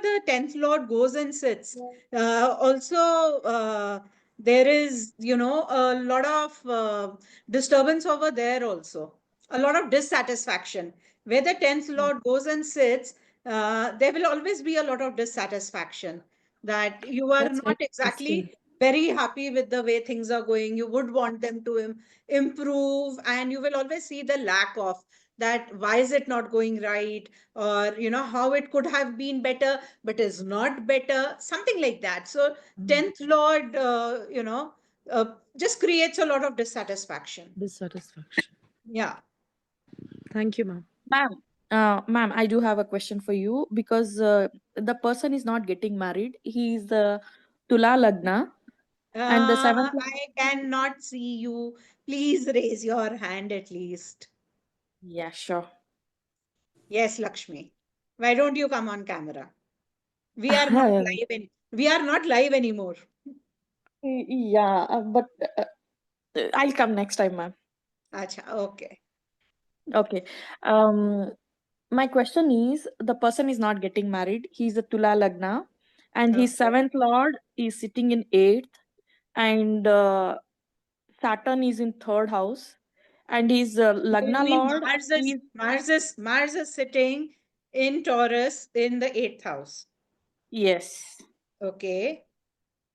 the 10th Lord goes and sits, also there is, a lot of disturbance over there also, a lot of dissatisfaction. Where the 10th Lord goes and sits, there will always be a lot of dissatisfaction that you are That's not interesting. exactly very happy with the way things are going. You would want them to improve, and you will always see the lack of that. Why is it not going right, or how it could have been better but is not better, something like that. So 10th lord just creates a lot of dissatisfaction. Dissatisfaction. Yeah. Thank you, ma'am. Ma'am, I do have a question for you because the person is not getting married. He is the Tula Lagna and the seventh. I cannot see you. Please raise your hand at least. Yeah, sure. Yes, Lakshmi. Why don't you come on camera? We are not we are not live anymore. Yeah, but I'll come next time, ma'am. Acha, okay. Okay. Um, my question is the person is not getting married. He's a Tula Lagna, and his Okay. seventh lord is sitting in eighth, and Saturn is in third house, and his Lagna lord Mars is sitting in Taurus in the 8th house. yes, Okay.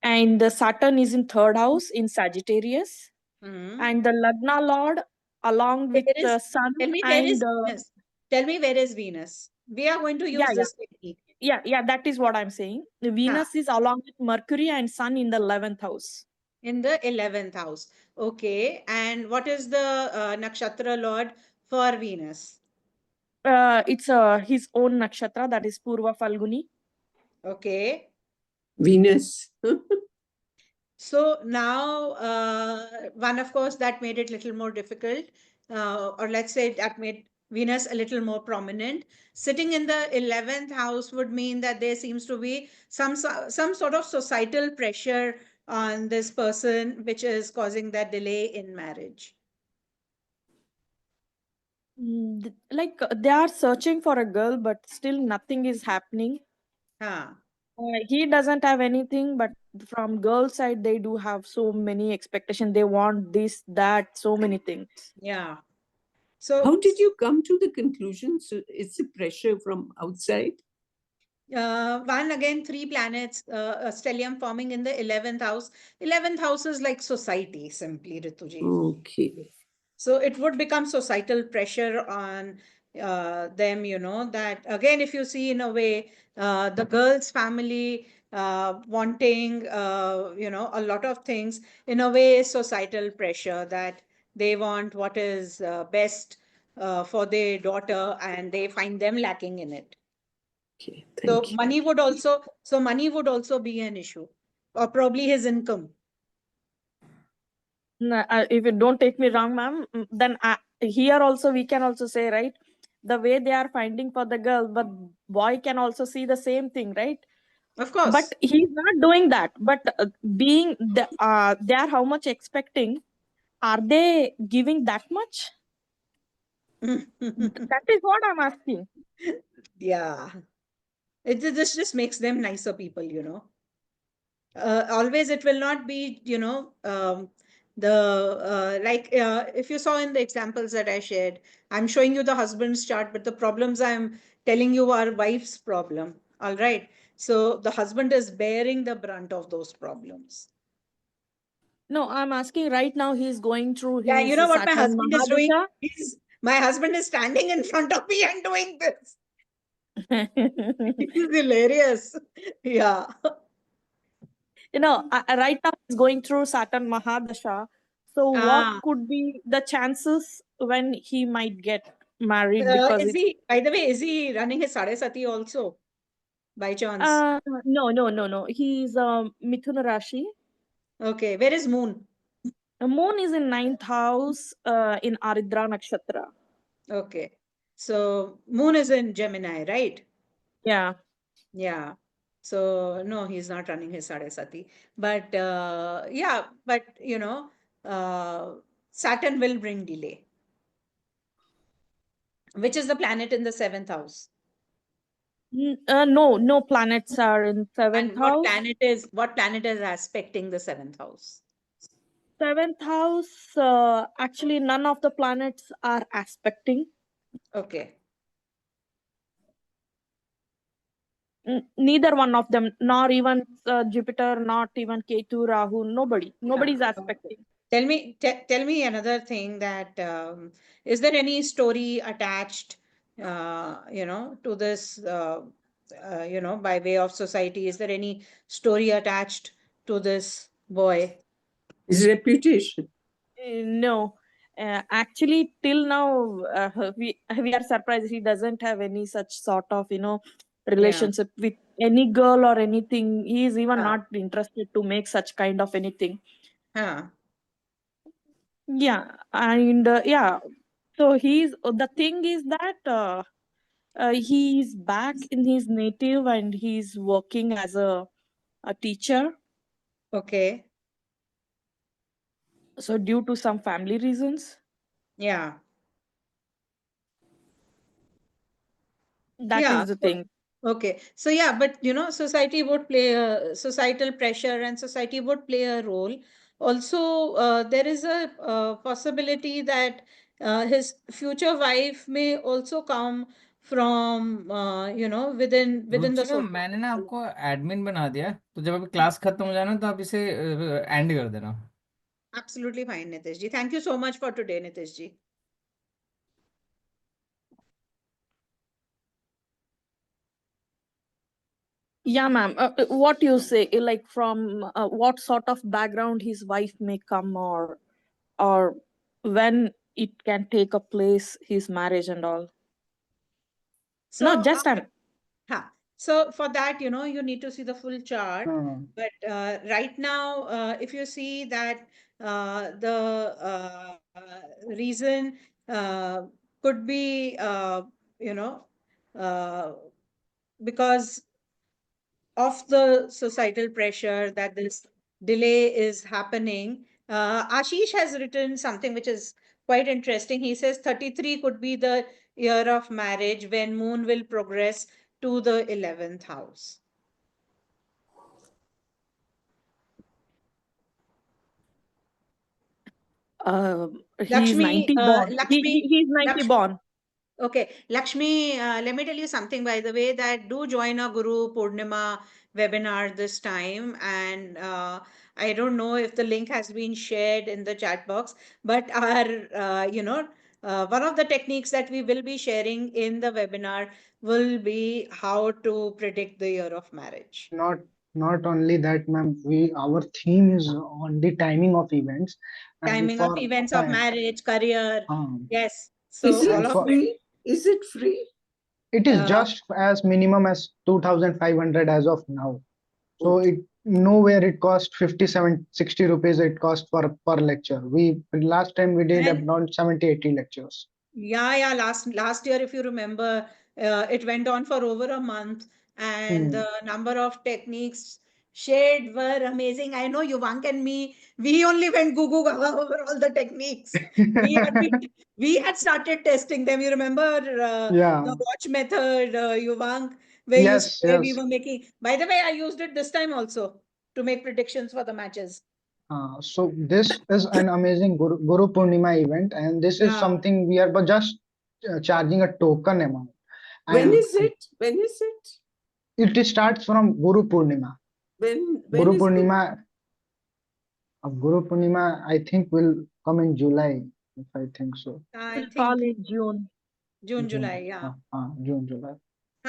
and the Saturn is in third house in Sagittarius, and the Lagna lord along with Where the is, Sun tell me where and is Venus? Tell me where is Venus? We are going to yeah, use yeah, this technique. yeah. That is what I'm saying. The Venus is along with Mercury and Sun in the 11th house. In the 11th house. Okay. And what is the Nakshatra Lord for Venus? It's his own nakshatra, that is Purva Falguni. Okay. Venus. So now, one, of course, that made it a little more difficult, or let's say that made Venus a little more prominent. Sitting in the 11th house would mean that there seems to be some sort of societal pressure on this person, which is causing that delay in marriage. Like they are searching for a girl, but still nothing is happening. He doesn't have anything, but from girl side, they do have so many expectations. They want this, that, so many things. Yeah. So how did you come to the conclusion? So it's a pressure from outside? One, again, 3 planets, a stellium forming in the 11th house. 11th house is like society, simply, Rituji. Okay. So it would become societal pressure on them, that again, if you see in a way, the girl's family wanting, a lot of things, in a way, societal pressure that they want what is best for their daughter, and they find them lacking in it. Okay, So thank you. money would also be an issue, or probably his income. If you don't take me wrong, ma'am, then here also we can also say, right, the way they are finding for the girl, but boy can also see the same thing, right? Of course. But he's not doing that. But being they are how much expecting? Are they giving that much? That is what I'm asking. Yeah. This just makes them nicer people, always it will not be, if you saw in the examples that I shared, I'm showing you the husband's chart, but the problems I'm telling you are wife's problem. All right. So the husband is bearing the brunt of those problems. No, I'm asking right now, he's going through Yeah, his you know what my Saturn husband is doing? Mahadasha. My husband is standing in front of me and doing this. It is hilarious. Yeah. Right now he's going through Saturn Mahadasha. So what Ah. could be the chances when he might get married? Because By the way, is he running his Sadesati also? By chance? No. He's Mithuna Rashi. Okay. Where is Moon? The Moon is in 9th house in Aridra Nakshatra. Okay. So Moon is in Gemini, right? Yeah. Yeah. So no, he's not running his Sadesati. But Saturn will bring delay. Which is the planet in the 7th house? No planets are in 7th And house. what planet is aspecting the 7th house? 7th house, actually none of the planets are aspecting. Okay. Neither one of them, nor even Jupiter, not even Ketu, Rahu, nobody's aspecting. Tell me another thing, that is there any story attached to this by way of society? Is there any story attached to this boy? His reputation. No, actually till now we are surprised he doesn't have any such sort of relationship with any girl or anything. He is even not interested to make such kind of anything. Yeah, and so the thing is that he's back in his native and he's working as a teacher. Okay. So due to some family reasons. Yeah. That is the thing. Okay. So yeah, but society would play societal pressure, and society would play a role. Also, there is a possibility that his future wife may also come from within the Ruchi ma'am, social मैंने ना आपको admin बना दिया, तो जब अभी class खत्म हो जाए ना तो आप इसे एंड कर देना. Absolutely fine, Nitish ji. Thank you so much for today, Nitish ji. Yeah, ma'am. What you say, like from what sort of background his wife may come, or when it can take a place, his marriage and all. So, No, just so for that, you need to see the full chart. But right now, if you see that the reason could be, because of the societal pressure that this delay is happening. Ashish has written something which is quite interesting. He says 33 could be the year of marriage when Moon will progress to the 11th house. He's 90 born. He's 90 born. Okay, Lakshmi, let me tell you something, by the way, that do join a Guru Purnima webinar this time. And I don't know if the link has been shared in the chat box, but our, one of the techniques that we will be sharing in the webinar will be how to predict the year of marriage. Not only that, ma'am, our theme is on the timing of events. Timing of events of marriage, career. Yes. So is it free? Is it free? It is just as minimum as 2,500 as of now. So nowhere it costs 57-60 rupees. It costs per lecture. Last time we did around 70-80 lectures. Yeah. Last year, if you remember, it went on for over a month, and the number of techniques shared were amazing. I know Yuvank and me, we only went goo over all the techniques. We had started testing them. You remember the watch method, Yuvank, where we were making. By the way, I used it this time also. to make predictions for the matches. So this is an amazing Guru Purnima event, and this is something we are but just charging a token amount. When And is it? When is it? it starts from Guru Purnima. When Guru is Purnima, Guru Purnima, I think will come in July, if I think so. I Will fall think in June. July, yeah. June, July.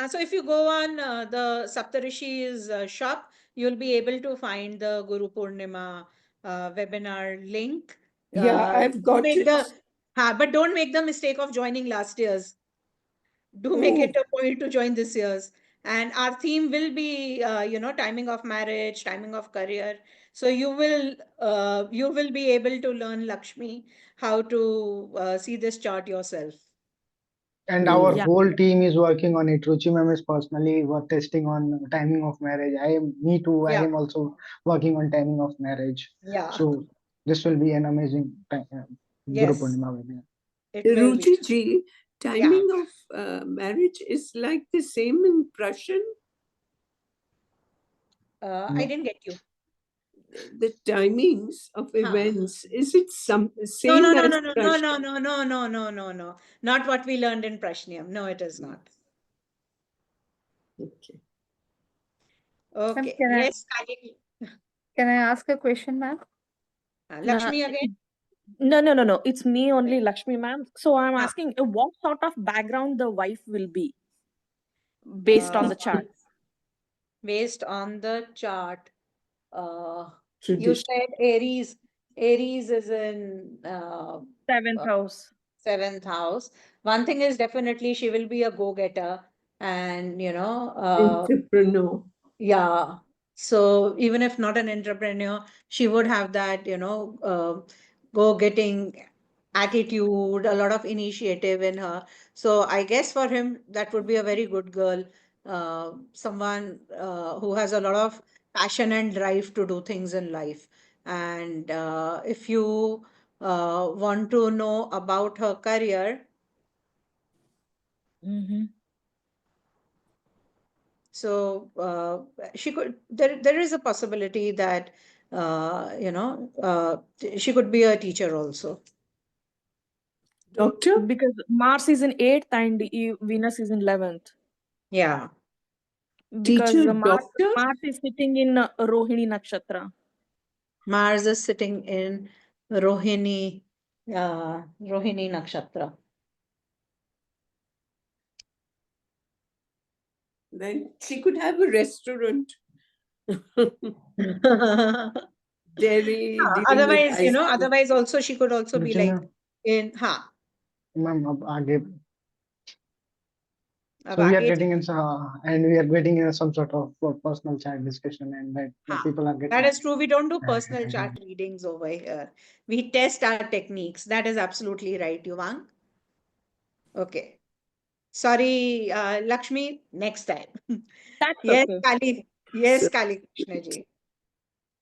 So if you go on the Saptarishi's shop, you'll be able to find the Guru Purnima webinar link. Yeah, I've got it. But don't make the mistake of joining last year's. Do make it a point to join this year's. And our theme will be, timing of marriage, timing of career. So you will be able to learn, Lakshmi, how to see this chart yourself. And our whole team is working on it. Ruchi ma'am is personally testing on timing of marriage. Me too. I am also working on timing of marriage. Yeah. So this will be an amazing Guru Purnima webinar. Ruchi ji, timing of marriage is like the same in Prussian? I didn't get you. The timings of events, is it same as Prashna? No. Not what we learned in Prashniam. No, it is not. Okay. Okay. Yes, Kali. Can I ask a question, ma'am? Lakshmi again? No. It's me only, Lakshmi ma'am. So I'm asking what sort of background the wife will be based on the chart. Based on the chart. You said Aries. Aries is in 7th house. 7th house. One thing is definitely she will be a go-getter and, entrepreneur. Yeah. So even if not an entrepreneur, she would have that, go-getting attitude, a lot of initiative in her. So I guess for him, that would be a very good girl, someone who has a lot of passion and drive to do things in life. And if you want to know about her career, so she could. There is a possibility that she could be a teacher also. Doctor? Because Mars is in 8th and Venus is in 11th. Yeah. Because Teacher, Mars doctor? is sitting in Rohini Nakshatra. Mars is sitting in Rohini Nakshatra. Then she could have a restaurant. Dairy. Otherwise also she could also be like in Ma'am, so we are getting in some sort of personal chat discussion, and that people are getting. That is true. We don't do personal chart readings over here. We test our techniques. That is absolutely right, Yuvang. Okay. Sorry, Lakshmi, next time. That's yes, okay. Kali. Yes, Kali Krishna ji.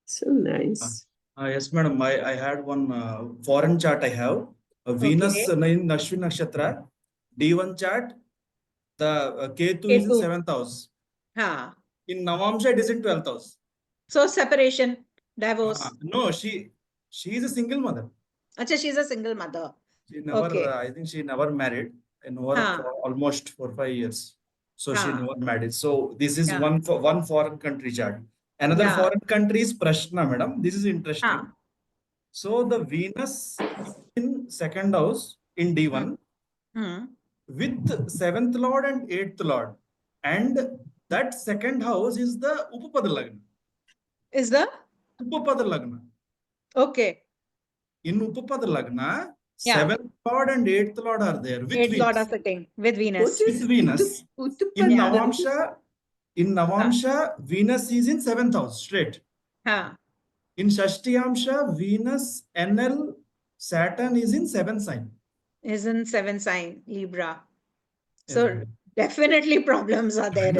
So nice. Yes, madam. I had one foreign chart I have. Venus in Ashwin Nakshatra. D1 chart. The Ketu is in 7th house. In Navamsha, it is in 12th house. So separation, divorce. No, she is a single mother. Achha, she's a single mother. She never, I think she never married in for almost 4-5 years. So she never married. So this is one foreign country chart. Another foreign country is Prashna, madam. This is interesting. So the Venus is in 2nd house in D1 with 7th lord and 8th lord. And that 2nd house is the Upapada Lagna. Is the? Upapada Lagna. Okay. In Upapada Lagna, 7th lord and 8th lord are there with 8th lord are sitting with Venus. With Venus. In Navamsha, Venus is in 7th house straight. In Shashtiyamsha, Venus, NL, Saturn is in 7th sign. Is in 7th sign, Libra. So definitely problems are there.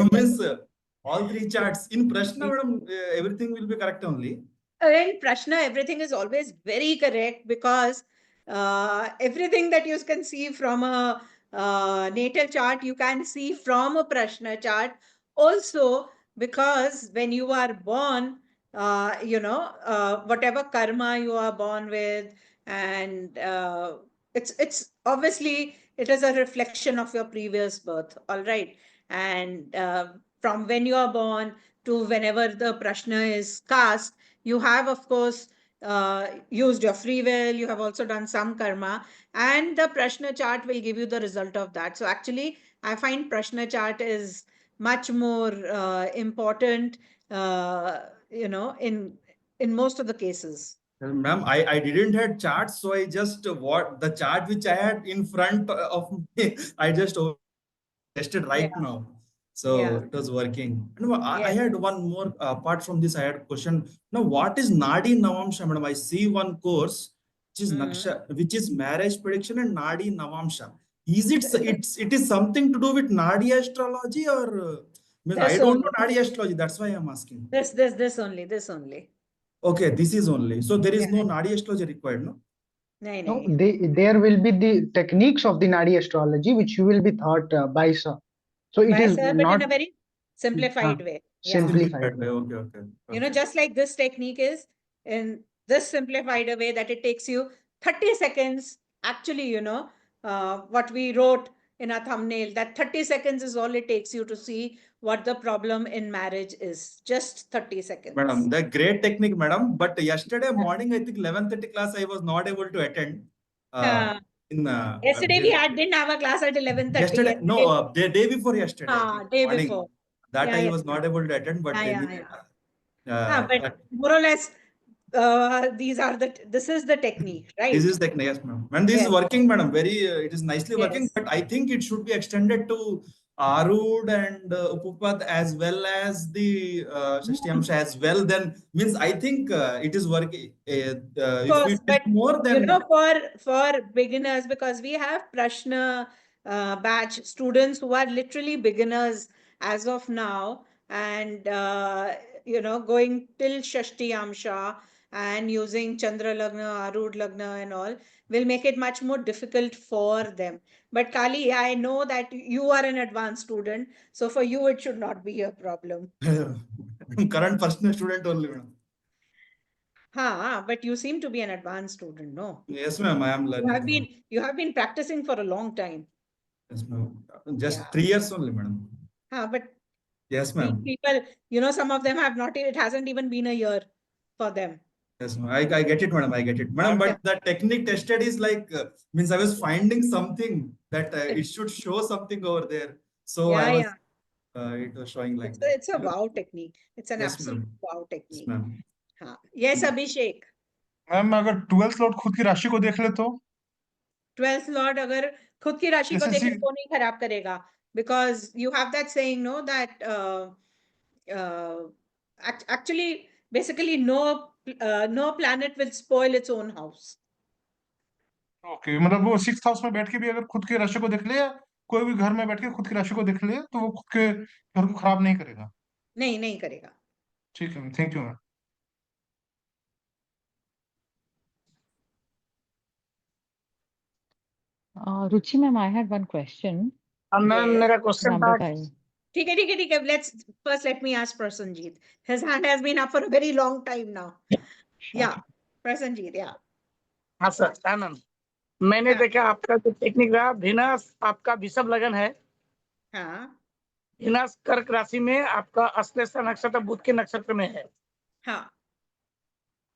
All 3 charts. In Prashna, madam, everything will be correct only. In Prashna, everything is always very correct because everything that you can see from a natal chart, you can see from a Prashna chart. Also, because when you are born, whatever karma you are born with, and it's obviously it is a reflection of your previous birth, all right, and from when you are born to whenever the prashna is cast, you have of course used your free will, you have also done some karma, and the prashna chart will give you the result of that. So actually I find prashna chart is much more important, in most of the cases. Ma'am, I didn't had charts, so I just what the chart which I had in front of me, I just tested right Yeah. now. So Yeah. it was working. And I Yes. had one more apart from this. I had a question. Now, what is Nadi Navamsha, madam? I see one course which is which is marriage prediction and Nadi Navamsha. Is it is something to do with Nadi astrology, or means I This don't know only. Nadi astrology. That's why I'm asking. This only. Okay, this is only. So there is Yeah. no Nadi astrology required, no? No, No. there will be the techniques of the Nadi astrology which you will be taught by sir. So it By is sir, but in a not very simplified way. Yeah. simplified. Simplified way. Okay, okay. Just like this technique is in this simplified a way that it takes you 30 seconds. Actually, what we wrote in a thumbnail, that 30 seconds is all it takes you to see what the problem in marriage is. Just 30 seconds. Madam, the great technique, madam. But yesterday morning, I think 11:30 class, I was not able to attend. Yesterday we didn't have a class at 11:30. Yesterday, no, the day before yesterday, I think, Day morning. before. That Yeah, I yeah. was not able to attend, but Yeah. uh, But more or less, this is the technique, right? this is technique, yes, ma'am. And this is working, madam. Very, it is nicely working. But I think it should be extended to Arnold and Upupad as well as the Shashtiamsha as well. Then means I think it is working. If we do more, then for beginners, because we have Prashna batch students who are literally beginners as of now, and going till Shashti Amsha and using Chandra Lagna, Arud Lagna and all will make it much more difficult for them. But Kali, I know that you are an advanced student, so for you it should not be a problem. current personal student only, madam. But you seem to be an advanced student, no? Yes, ma'am. I am learning. You have been practicing for a long time. Yes, ma'am. Just 3 years only, madam. But yes, ma'am. people, some of them have not. It hasn't even been a year for them. Yes, ma'am. I get it, madam. I get it, madam. But the technique tested is like means I was finding something that it should show something over there. So I was. It was showing like that. It's a wow technique. It's an absolute wow technique. Yes, Abhishek. Ma'am अगर 12th Lord खुद की राशि को देख ले तो 12th Lord अगर खुद की राशि को देखे तो नहीं खराब करेगा, because you have that saying, no, that actually basically no planet will spoil its own house. Okay मतलब वो 6th हाउस में बैठ के भी अगर खुद की राशि को देख ले या कोई भी घर में बैठ के खुद की राशि को देख ले तो वो खुद के घर को खराब नहीं करेगा। नहीं करेगा। ठीक है, thank you ma'am. Ruchi ma'am, I had one question. Ma'am मेरा क्वेश्चन Number था 5. ठीक है, let me ask Prasanjit. His hand has been up for a very long time now. Yeah, Prasanjit, yeah. हाँ सर, आनंद, मैंने देखा आपका जो technique रहा, वीनस आपका विषभ लगन है। हाँ। वीनस कर्क राशि में आपका अश्लेषा नक्षत्र बुध के नक्षत्र में है। हाँ।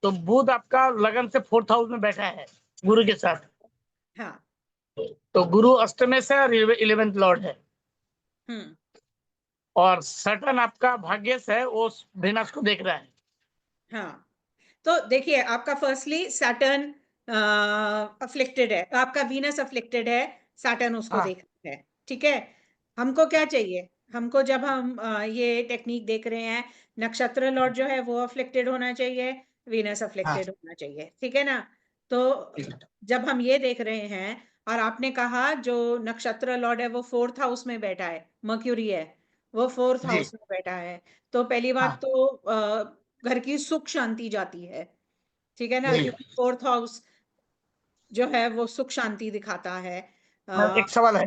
तो बुध आपका लगन से 4th हाउस में बैठा है गुरु के साथ। हाँ। तो गुरु अष्टमे से और 11th लॉर्ड है। और सैटर्न आपका भाग्य से वो वीनस को देख रहा है। हाँ, तो देखिए आपका फर्स्टली सैटर्न अफ्लिक्टेड है, आपका वीनस अफ्लिक्टेड है, सैटर्न उसको देख रहा है। ठीक है, हमको क्या चाहिए? हमको जब हम ये टेक्निक देख रहे हैं, नक्षत्र लॉर्ड जो है वो अफ्लिक्टेड होना चाहिए, वीनस अफ्लिक्टेड होना चाहिए। ठीक है ना? तो जब हम ये देख रहे हैं और आपने कहा जो नक्षत्र लॉर्ड है वो 4th हाउस में बैठा है, मर्क्यूरी है, वो 4th हाउस में बैठा है, तो पहली बात तो घर की सुख शांति जाती है। ठीक है ना? क्योंकि 4th हाउस जो है वो सुख शांति दिखाता है। एक सवाल है।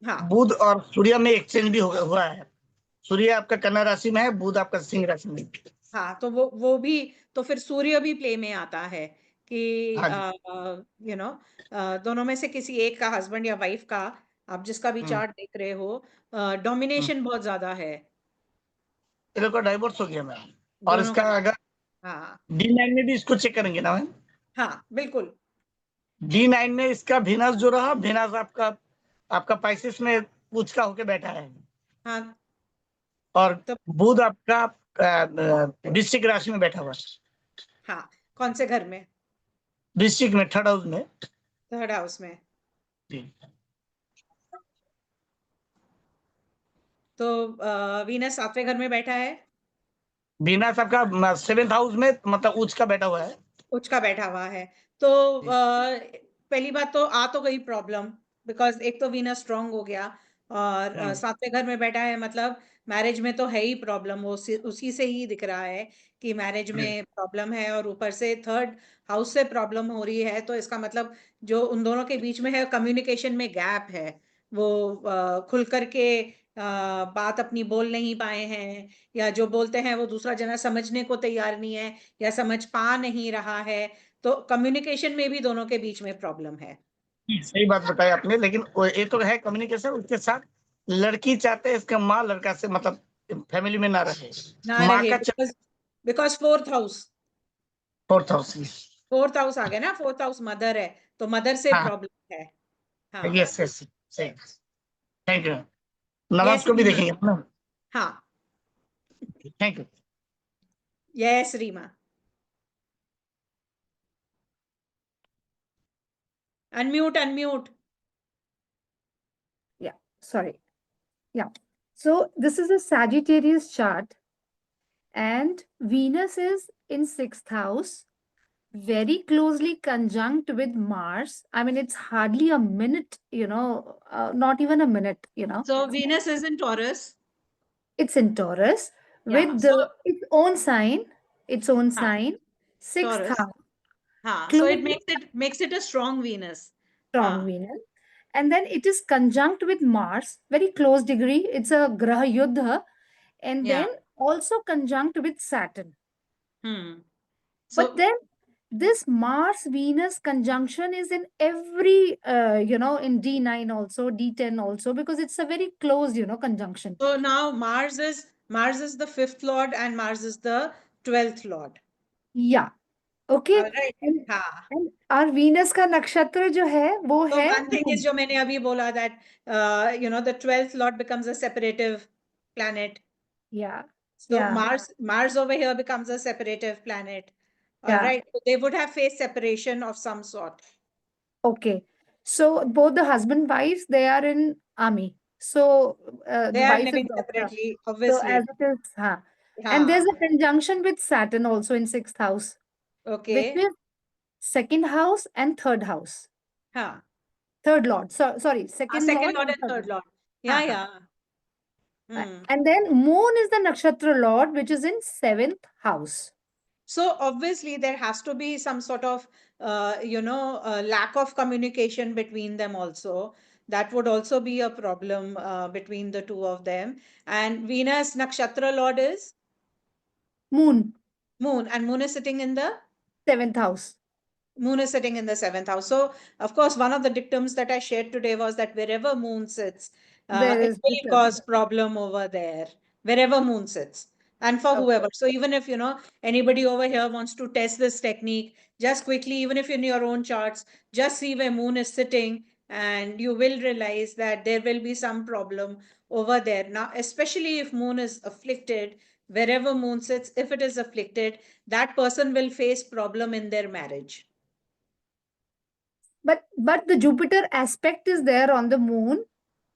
हाँ। बुध और सूर्य में एक्सचेंज भी हुआ है। सूर्य आपका कन्या राशि में है, बुध आपका सिंह राशि में। हाँ, तो वो भी, तो फिर सूर्य भी प्ले में आता है कि यू नो दोनों में से किसी एक का, हस्बैंड या वाइफ का, आप जिसका भी चार्ट देख रहे हो, डोमिनेशन बहुत ज्यादा है ये लोग का डाइवोर्स हो गया मैम। और दोनों इसका का। अगर हाँ D9 में भी इसको चेक करेंगे ना मैम। हाँ बिल्कुल। D9 में इसका वीनस जो रहा, वीनस आपका पाइसेस में उच्च का होके बैठा है। हाँ और तो बुध आपका वृश्चिक राशि में बैठा हुआ है। हाँ, कौन से घर में? वृश्चिक में, 3rd हाउस में। 3rd हाउस में। जी। तो वीनस 7वें घर में बैठा है। वीनस आपका 7th हाउस में, मतलब उच्च का बैठा हुआ है। उच्च का बैठा हुआ है। तो पहली बात तो तो गई प्रॉब्लम, बिकॉज एक तो वीनस स्ट्रांग हो गया, और 7वें घर में बैठा है, मतलब मैरिज में तो है ही प्रॉब्लम। वो उसी से ही दिख रहा है कि मैरिज में प्रॉब्लम है, और ऊपर से 3rd हाउस से प्रॉब्लम हो रही है। तो इसका मतलब जो उन दोनों के बीच में है, कम्युनिकेशन में गैप है। वो खुल करके बात अपनी बोल नहीं पाए हैं, या जो बोलते हैं वो दूसरा जना समझने को तैयार नहीं है, या समझ पा नहीं रहा है। तो कम्युनिकेशन में भी दोनों के बीच में प्रॉब्लम है। सही बात बताई आपने, लेकिन ये तो है कम्युनिकेशन। उसके साथ लड़की चाहते हैं इसका माँ लड़का से मतलब फैमिली में ना रहे, ना माँ रहे, का because 4th house 4th house. 4th house आ गया ना। 4th हाउस मदर है, तो मदर से हाँ, प्रॉब्लम है। हाँ यस यस, सही। Thank you. नवाज यस को भी रीमा। देखेंगे ना। हाँ thank you. Yes Reema. Unmute unmute. Yeah, sorry. Yeah. So this is a Sagittarius chart, and Venus is in 6th house, very closely conjunct with Mars. I mean, it's hardly a minute, not even a minute, So Venus is in Taurus. It's in Taurus Yeah, with so its own sign, हाँ, 6th Taurus. house, हाँ, so it closely makes it a strong Venus. strong हाँ, Venus. And then it is conjunct with Mars, very close degree. It's a Graha Yuddha. And yeah. then also conjunct with Saturn. So But then this Mars-Venus conjunction is in every, in D9 also, D10 also, because it's a very close, conjunction. So now Mars is the 5th lord, and Mars is the 12th lord. Yeah. Okay. All right. हाँ. And our Venus का नक्षत्र जो है वो So है one thing is जो मैंने अभी बोला, that the 12th lord becomes a separative planet. Yeah. So Yeah. Mars over here becomes a separative planet. All Yeah. right. So they would have faced separation of some sort. Okay. So both the husband wives, they are in army. So They the are wife is living doctor. separately, So obviously. as it is, and there's हाँ. a conjunction with Saturn also in 6th house, which Okay. is 2nd house and 3rd house. हाँ. 3rd lord. So sorry, 2nd Second lord lord and and 3rd third lord. lord. Yeah, हाँ, yeah. And then moon is the nakshatra lord, which is in 7th house. So obviously there has to be some sort of, lack of communication between them also. That would also be a problem between the two of them. And Venus nakshatra lord is Moon. Moon, and Moon is sitting in the 7th house. Moon is sitting in the 7th house. So, of course, one of the dictums that I shared today was that wherever Moon sits, There it is will disturbance. cause problem over there, wherever Moon sits. And for whoever. So even if, anybody over here wants to test this technique, just quickly, even if in your own charts, just see where Moon is sitting, and you will realize that there will be some problem over there. Now, especially if Moon is afflicted, wherever Moon sits, if it is afflicted, that person will face problem in their marriage. But the Jupiter aspect is there on the moon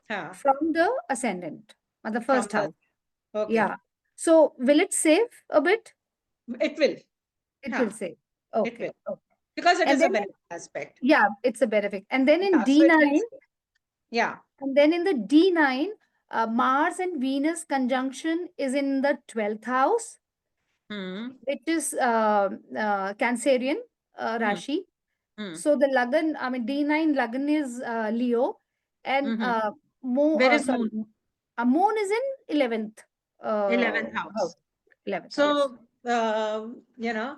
from the ascendant, or the first house. Okay. Yeah. So will it save a bit? It will. It will save. Okay. It will. Because it And is a then benefit aspect. Yeah, it's a benefit. And then in Yeah, so it D9, will save. Yeah. and then in the D9, Mars and Venus conjunction is in the 12th house, which is Cancerian Rashi. So the Lagan, I mean, D9 Lagan is Leo, and Where is Moon? Moon is in 11th 11th house. 11th house. So you know,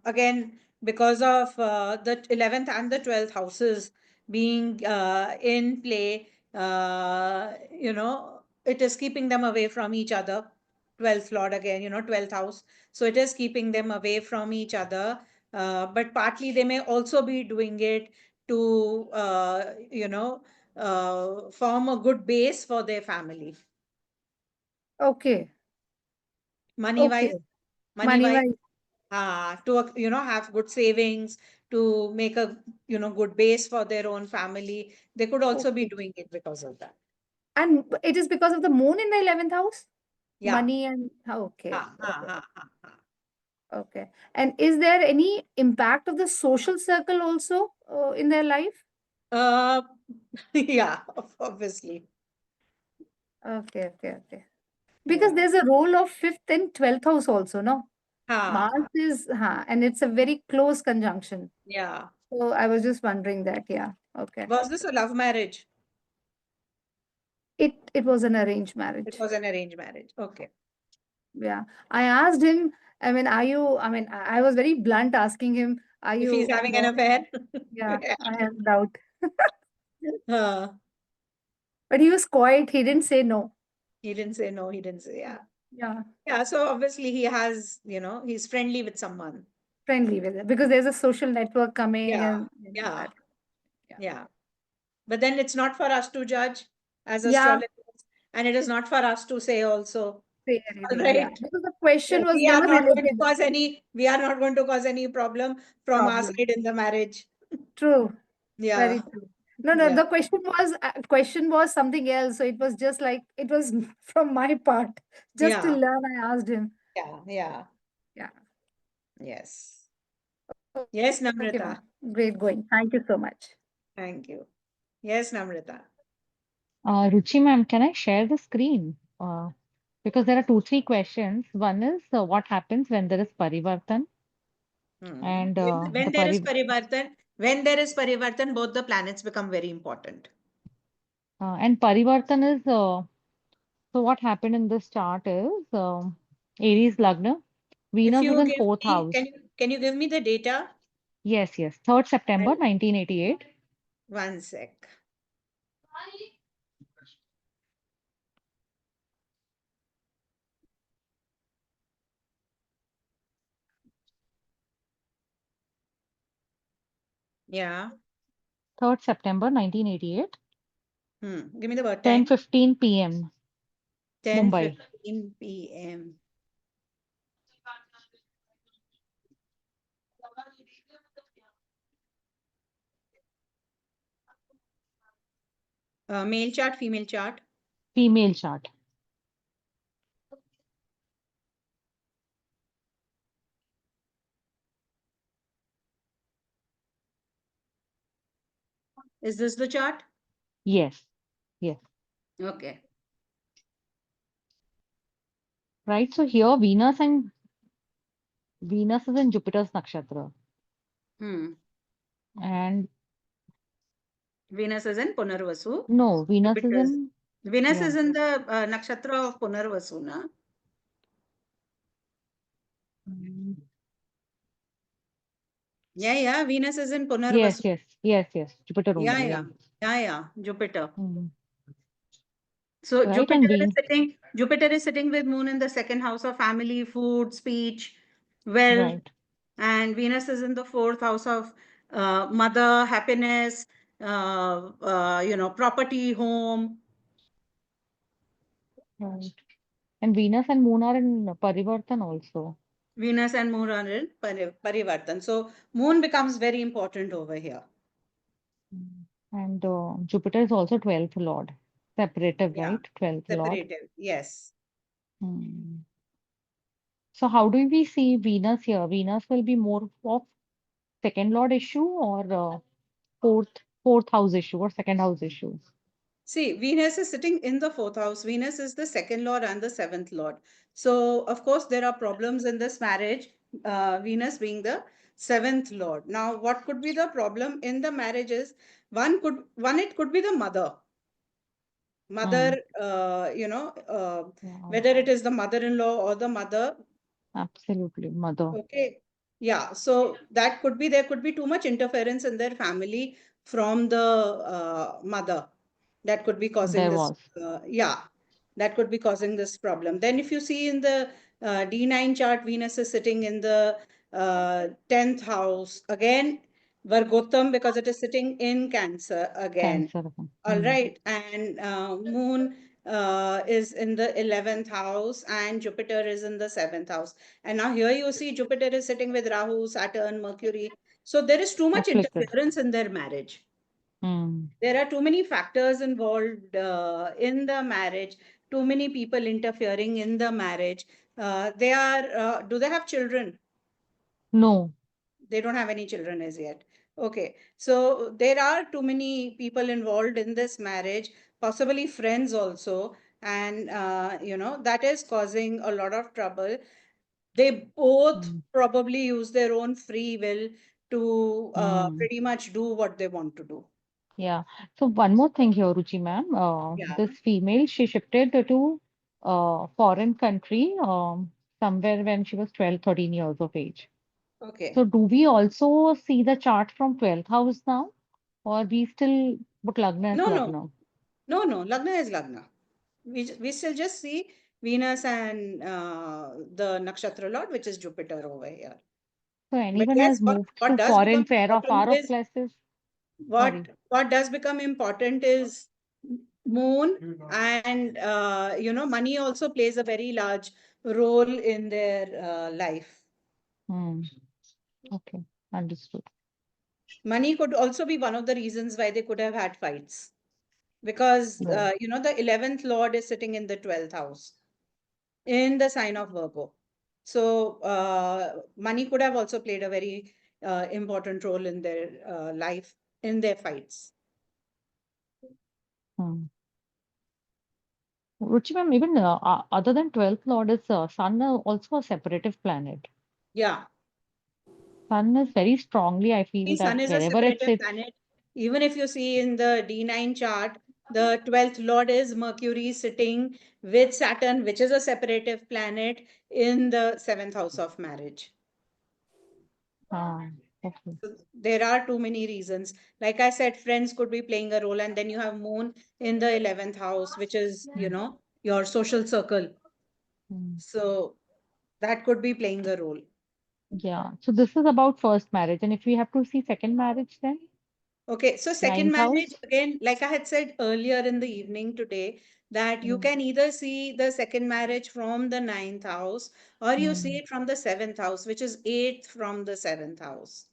again, because of the 11th and the 12th houses being in play, you know, it is keeping them away from each other. 12th Lord again, you know, 12th house. So it is keeping them away from each other. But partly they may also be doing it to, you know, form a good base for their family. Okay. Money Okay. wise, Money wise. to, you know, have good savings, to make a, you know, good base for their own family. They could also be Okay. doing it because of that. And it is because of the moon in the 11th house? Yeah. Money and okay. Ha, ha, ha, ha, ha. Okay. And is there any impact of the social circle also in their life? Yeah, obviously. Okay, okay, okay. Because Yeah. there's a role of 5th and 12th house also, no? Ha, Mars ha. is, and it's a very close conjunction. Yeah. So I was just wondering that, yeah. Okay. Was this a love marriage? It was an arranged It marriage. was an arranged marriage. Okay. Yeah. I asked him, I mean, I was very blunt asking him, are If he's you, having an affair? yeah, I have doubt. Uh, But he was quiet. He didn't say no. he didn't say no. He didn't say, yeah. Yeah. Yeah. So obviously he has, you know, he's friendly with someone. Friendly with it because there's a social network coming Yeah. and Yeah. that. Yeah. But then it's not for us to judge as Yeah. astrologers, and it is not for us to say also. Say All anything. Yeah. right. Because the question was We are never not going to related. cause any, we are not going to cause any problem from our Problem. side in the marriage. True. Yeah. Very true. No, Yeah. the question was something else. So it was just like it was from my part. Just to Yeah. learn, I asked him. Yeah. Yeah. Yeah. Yes. Yes, Okay, Namrata. ma'am. Great going. Thank you so much. Thank you. Yes, Namrata. Ruchi ma'am, can I share the screen? Because there are 2, 3 questions. One is what happens when there is parivartan? And When there is parivartan, both the planets become very important. and parivartan is so what happened in this chart is Aries Lagna. If Venus is you in give 4th me, house. can you give me the data? Yes, 3rd September 1988. One sec. Yeah. 3rd September 1988. Give me the word time. 10:15 p.m. Mumbai. 10:15 p.m. Male chart, female chart. Female chart. Is this the chart? Yes. Okay. Right. So here Venus is in Jupiter's nakshatra. And Venus is in Punarvasu. no, Venus is in Venus is in the nakshatra of Punarvasu, na? Yeah, Venus is in Punarvasu. Yes. Jupiter only. Yeah, Jupiter. Mm. So Right, Jupiter is sitting with Moon in the 2nd house of family, food, speech, wealth. Right. And Venus is in the 4th house of mother, happiness, property, home. Right. And Venus and Moon are in Parivartan also. Venus and Moon are in Parivartan. So Moon becomes very important over here. And Jupiter is also 12th Lord. Separative, right? 12th Lord. Separative, yes. So how do we see Venus here? Venus will be more of 2nd Lord issue or fourth house issue or 2nd house issue? See, Venus is sitting in the 4th house. Venus is the 2nd Lord and the 7th Lord. So, of course, there are problems in this marriage, Venus being the 7th Lord. Now, what could be the problem in the marriage is, it could be the mother. Mother, whether it is the mother-in-law or the mother. Absolutely, mother. Okay. Yeah. So that could be, there could be too much interference in their family from the mother. That could be causing There this. was. Yeah. That could be causing this problem. Then if you see in the D9 chart, Venus is sitting in the 10th house. Again, Vargotam, because it is sitting in Cancer again. Cancer. All right. And Moon is in the 11th house and Jupiter is in the 7th house. And now here you see Jupiter is sitting with Rahu, Saturn, Mercury. So there is too much Afflicted. interference in their marriage. Hmm. There are too many factors involved in the marriage, too many people interfering in the marriage. Do they have children? No. They don't have any children as yet. Okay. So there are too many people involved in this marriage, possibly friends also. And, that is causing a lot of trouble. They both probably use their own free will to pretty much do what they want to do. Yeah. So one more thing here, Ruchi ma'am. Yeah. This female, she shifted to foreign country somewhere when she was 12, 13 years of age. Okay. So do we also see the chart from 12th house now? Or we still put Lagna as Lagna? No. Lagna is Lagna. We still just see Venus and the Nakshatra Lord, which is Jupiter over here. So But anyone yes, has moved what to does foreign become far important off is places? Sorry. what does become important is Moon and money also plays a very large role in their life. Okay, understood. Money could also be one of the reasons why they could have had fights. Because, Right. the 11th Lord is sitting in the 12th house in the sign of Virgo. So, money could have also played a very important role in their life, in their fights. Ruchi ma'am, even other than 12th Lord is Sun also a separative planet. Yeah. Sun is very strongly, I feel Sun that is a wherever it separative sits. planet. Even if you see in the D9 chart, the 12th Lord is Mercury sitting with Saturn, which is a separative planet in the 7th house of marriage. Okay. So there are too many reasons. Like I said, friends could be playing a role, and then you have Moon in the 11th house, which is, your social circle. So that could be playing a role. Yeah. So this is about first marriage. And if we have to see second marriage then? Okay, so second 9th marriage, house? again, like I had said earlier in the evening today, that you can either see the second marriage from the 9th house, or you see it from the 7th house, which is 8th from the 7th house.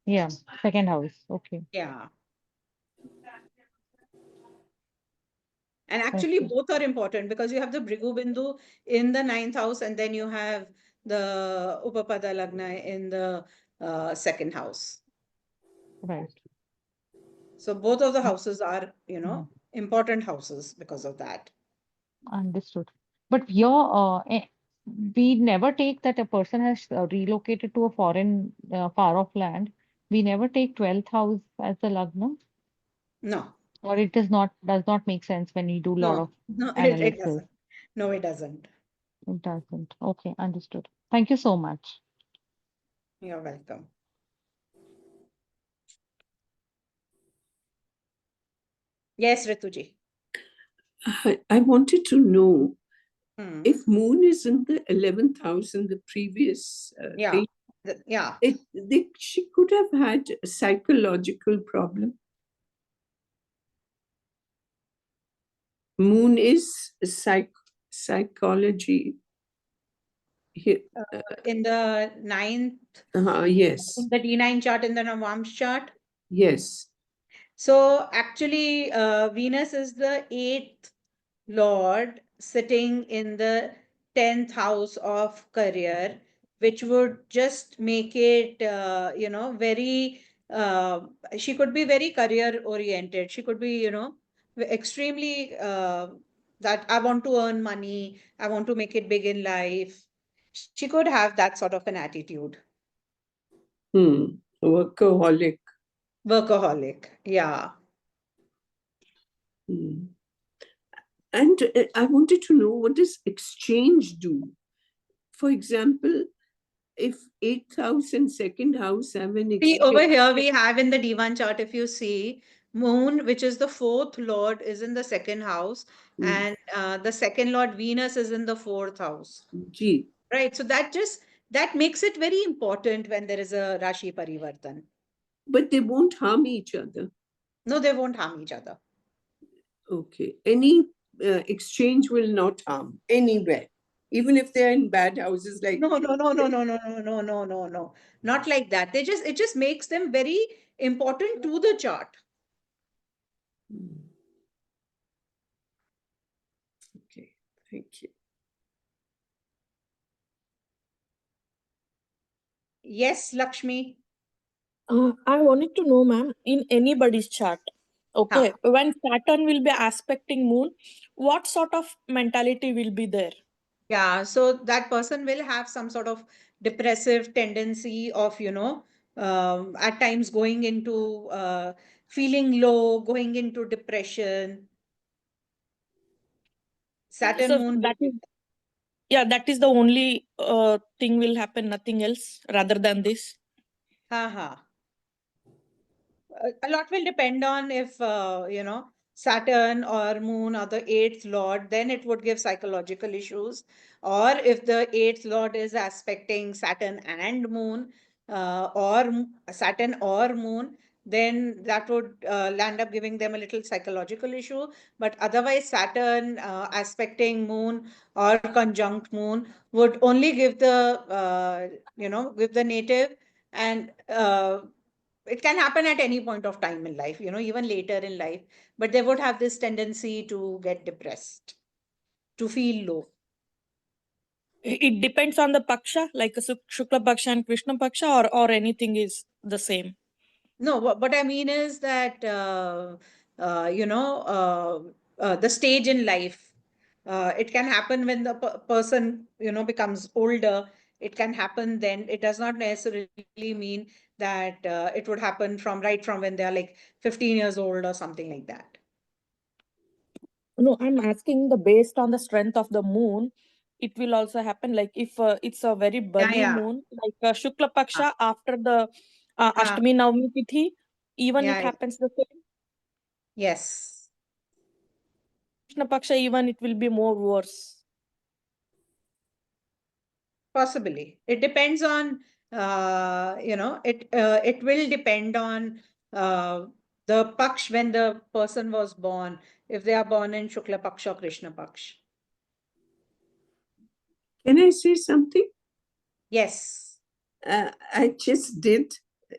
Yeah, second house. Okay. Yeah. And actually, both are important because you have the Bhrigu Bindu in the 9th house, and then you have the Upapada Lagna in the 2nd house. Right. So both of the houses are, important houses because of that. Understood. But we never take that a person has relocated to a foreign, far off land. We never take 12th house as the Lagna. No. Or it does not make sense when we do a lot of No, it analysis. doesn't. No, it doesn't. It doesn't. Okay, understood. Thank you so much. You're welcome. Yes, Rituji. I wanted to know if Moon is in the 11th house in the previous she could have had a psychological problem. Moon is psychology. In the 9th, yes. in the D9 chart, in the Navamsh chart. Yes. So actually, Venus is the 8th Lord sitting in the 10th house of career, which would just make it, very, she could be very career oriented. She could be, extremely that I want to earn money, I want to make it big in life. She could have that sort of an attitude. Workaholic. Workaholic. Yeah. And I wanted to know, what does exchange do? For example, if 8th house and 2nd house have an See, exchange. over here we have in the Divan chart, if you see, Moon, which is the 4th lord, is in the 2nd house, and the 2nd lord Venus is in the 4th house. Gee. Right. So that makes it very important when there is a Rashi Parivartan. But they won't harm each other. No, they won't harm each other. Okay. Any exchange will not harm anywhere, even if they're in bad houses like. No. Not like that. It just makes them very important to the chart. Okay, thank you. Yes, Lakshmi. I wanted to know, ma'am, in anybody's chart, okay, when Saturn will be aspecting Moon, what sort of mentality will be there? Yeah, so that person will have some sort of depressive tendency of, at times going into feeling low, going into depression. Saturn So Moon. that is the only thing will happen, nothing else rather than this. A lot will depend on if, Saturn or Moon are the 8th lord, then it would give psychological issues. Or if the 8th lord is aspecting Saturn and Moon, or Saturn or Moon, then that would land up giving them a little psychological issue. But otherwise, Saturn aspecting Moon or conjunct Moon would only give give the native, and it can happen at any point of time in life, even later in life, but they would have this tendency to get depressed, to feel low. It depends on the paksha, like a Shukla paksha and Krishna paksha, or anything is the same. No, what I mean is that, the stage in life, it can happen when the person, becomes older. It can happen then. It does not necessarily mean that it would happen right from when they are like 15 years old or something like that. No, I'm asking based on the strength of the moon, it will also happen. Like if it's a very bunny moon, like Shukla Paksha after the Ashtami Navami Tithi, even it happens the same. Yes. Krishna Paksha, even it will be more worse. Possibly. It depends on, it will depend on the Paksh when the person was born, if they are born in Shukla Paksh or Krishna Paksh. Can I say something? Yes. I just did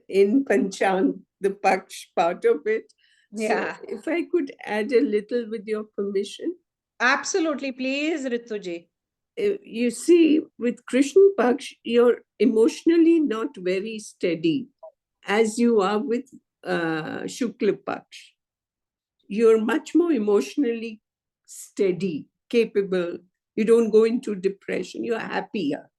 in Panchang, the Paksh part of it. Yeah. So if I could add a little with your permission. Absolutely. Please, Rituji. You see, with Krishna Paksh, you're emotionally not very steady as you are with Shukla Paksh. You're much more emotionally steady, capable. You don't go into depression. You're happier.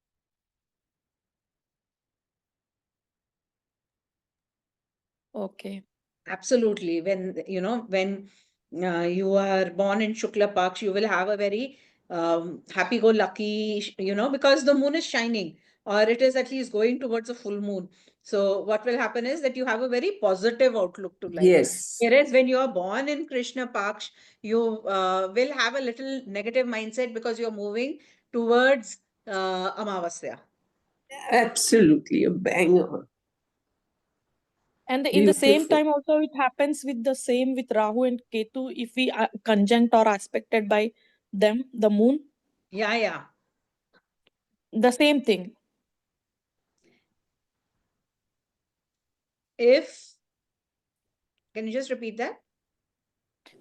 Okay. Absolutely. When you are born in Shukla Paksh, you will have a very happy-go-lucky, because the moon is shining, or it is at least going towards a full moon. So what will happen is that you have a very positive outlook to life. Yes. Whereas when you are born in Krishna Paksh, you will have a little negative mindset because you're moving towards Amavasya. Absolutely, a bang on. And in the same time also it happens with the same with Rahu and Ketu if we are conjunct or aspected by them, the moon. Yeah. The same thing. Can you just repeat that?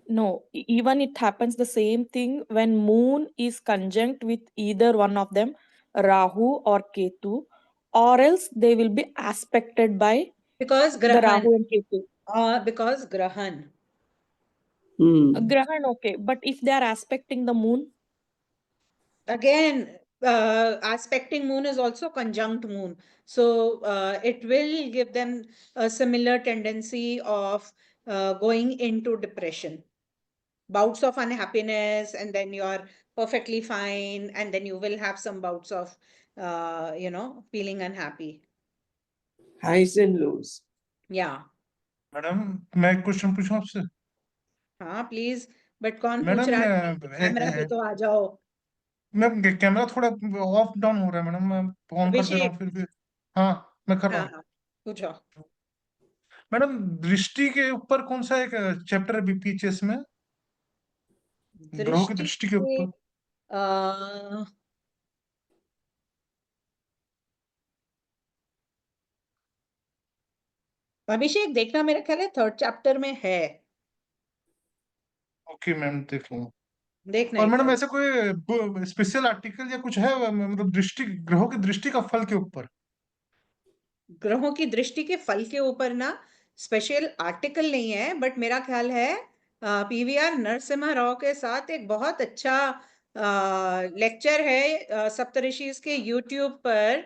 No, even it happens the same thing when moon is conjunct with either one of them, Rahu or Ketu, or else they will be aspected by because the Rahu and Ketu. Because Grahan. Grahan, okay. But if they are aspecting the moon? Again, aspecting moon is also conjunct moon. So it will give them a similar tendency of going into depression, bouts of unhappiness, and then you're perfectly fine, and then you will have some bouts of feeling unhappy. Highs and lows. Yeah. Madam मैं एक question पूछूं आपसे? हाँ please, but कौन पूछ madam रहा है? Camera पे तो आ जाओ। मैम कैमरा थोड़ा ऑफ डाउन हो रहा है मैडम, मैं ऑन कर दे रहा हूँ फिर भी। हाँ मैं कर रहा हूँ। पूछो। मैडम दृष्टि के ऊपर कौन सा एक चैप्टर है बीपीएचएस में? ग्रहों की दृष्टि के ऊपर। अभिषेक देखना, मेरा ख्याल है 3rd चैप्टर में है। ओके मैम देख लूंगा। देखना और एक मैडम बार। ऐसा कोई स्पेशल आर्टिकल या कुछ है मतलब दृष्टि, ग्रहों की दृष्टि का फल के ऊपर? ग्रहों की दृष्टि के फल के ऊपर ना स्पेशल आर्टिकल नहीं है, बट मेरा ख्याल है पीवीआर नरसिम्हा राव के साथ एक बहुत अच्छा लेक्चर है सप्तऋषि के यूट्यूब पर,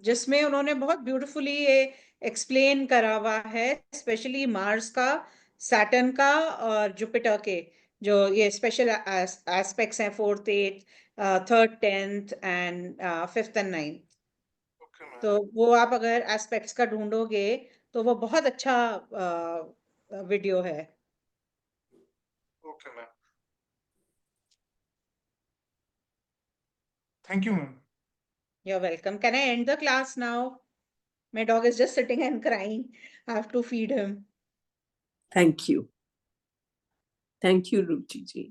जिसमें उन्होंने बहुत ब्यूटीफुली ये एक्सप्लेन करा हुआ है, स्पेशली मार्स का, सैटर्न का और जुपिटर के जो ये स्पेशल एस्पेक्ट्स हैं, 4th 8th 3rd 10th and 5th and 9th। तो वो आप अगर एस्पेक्ट्स का ढूंढोगे तो वो बहुत अच्छा वीडियो है। Okay ma'am, thank you ma'am. You're welcome. Can I end the class now? My dog is just sitting and crying. I have to feed him. Thank you. Thank you, Ruchi ji.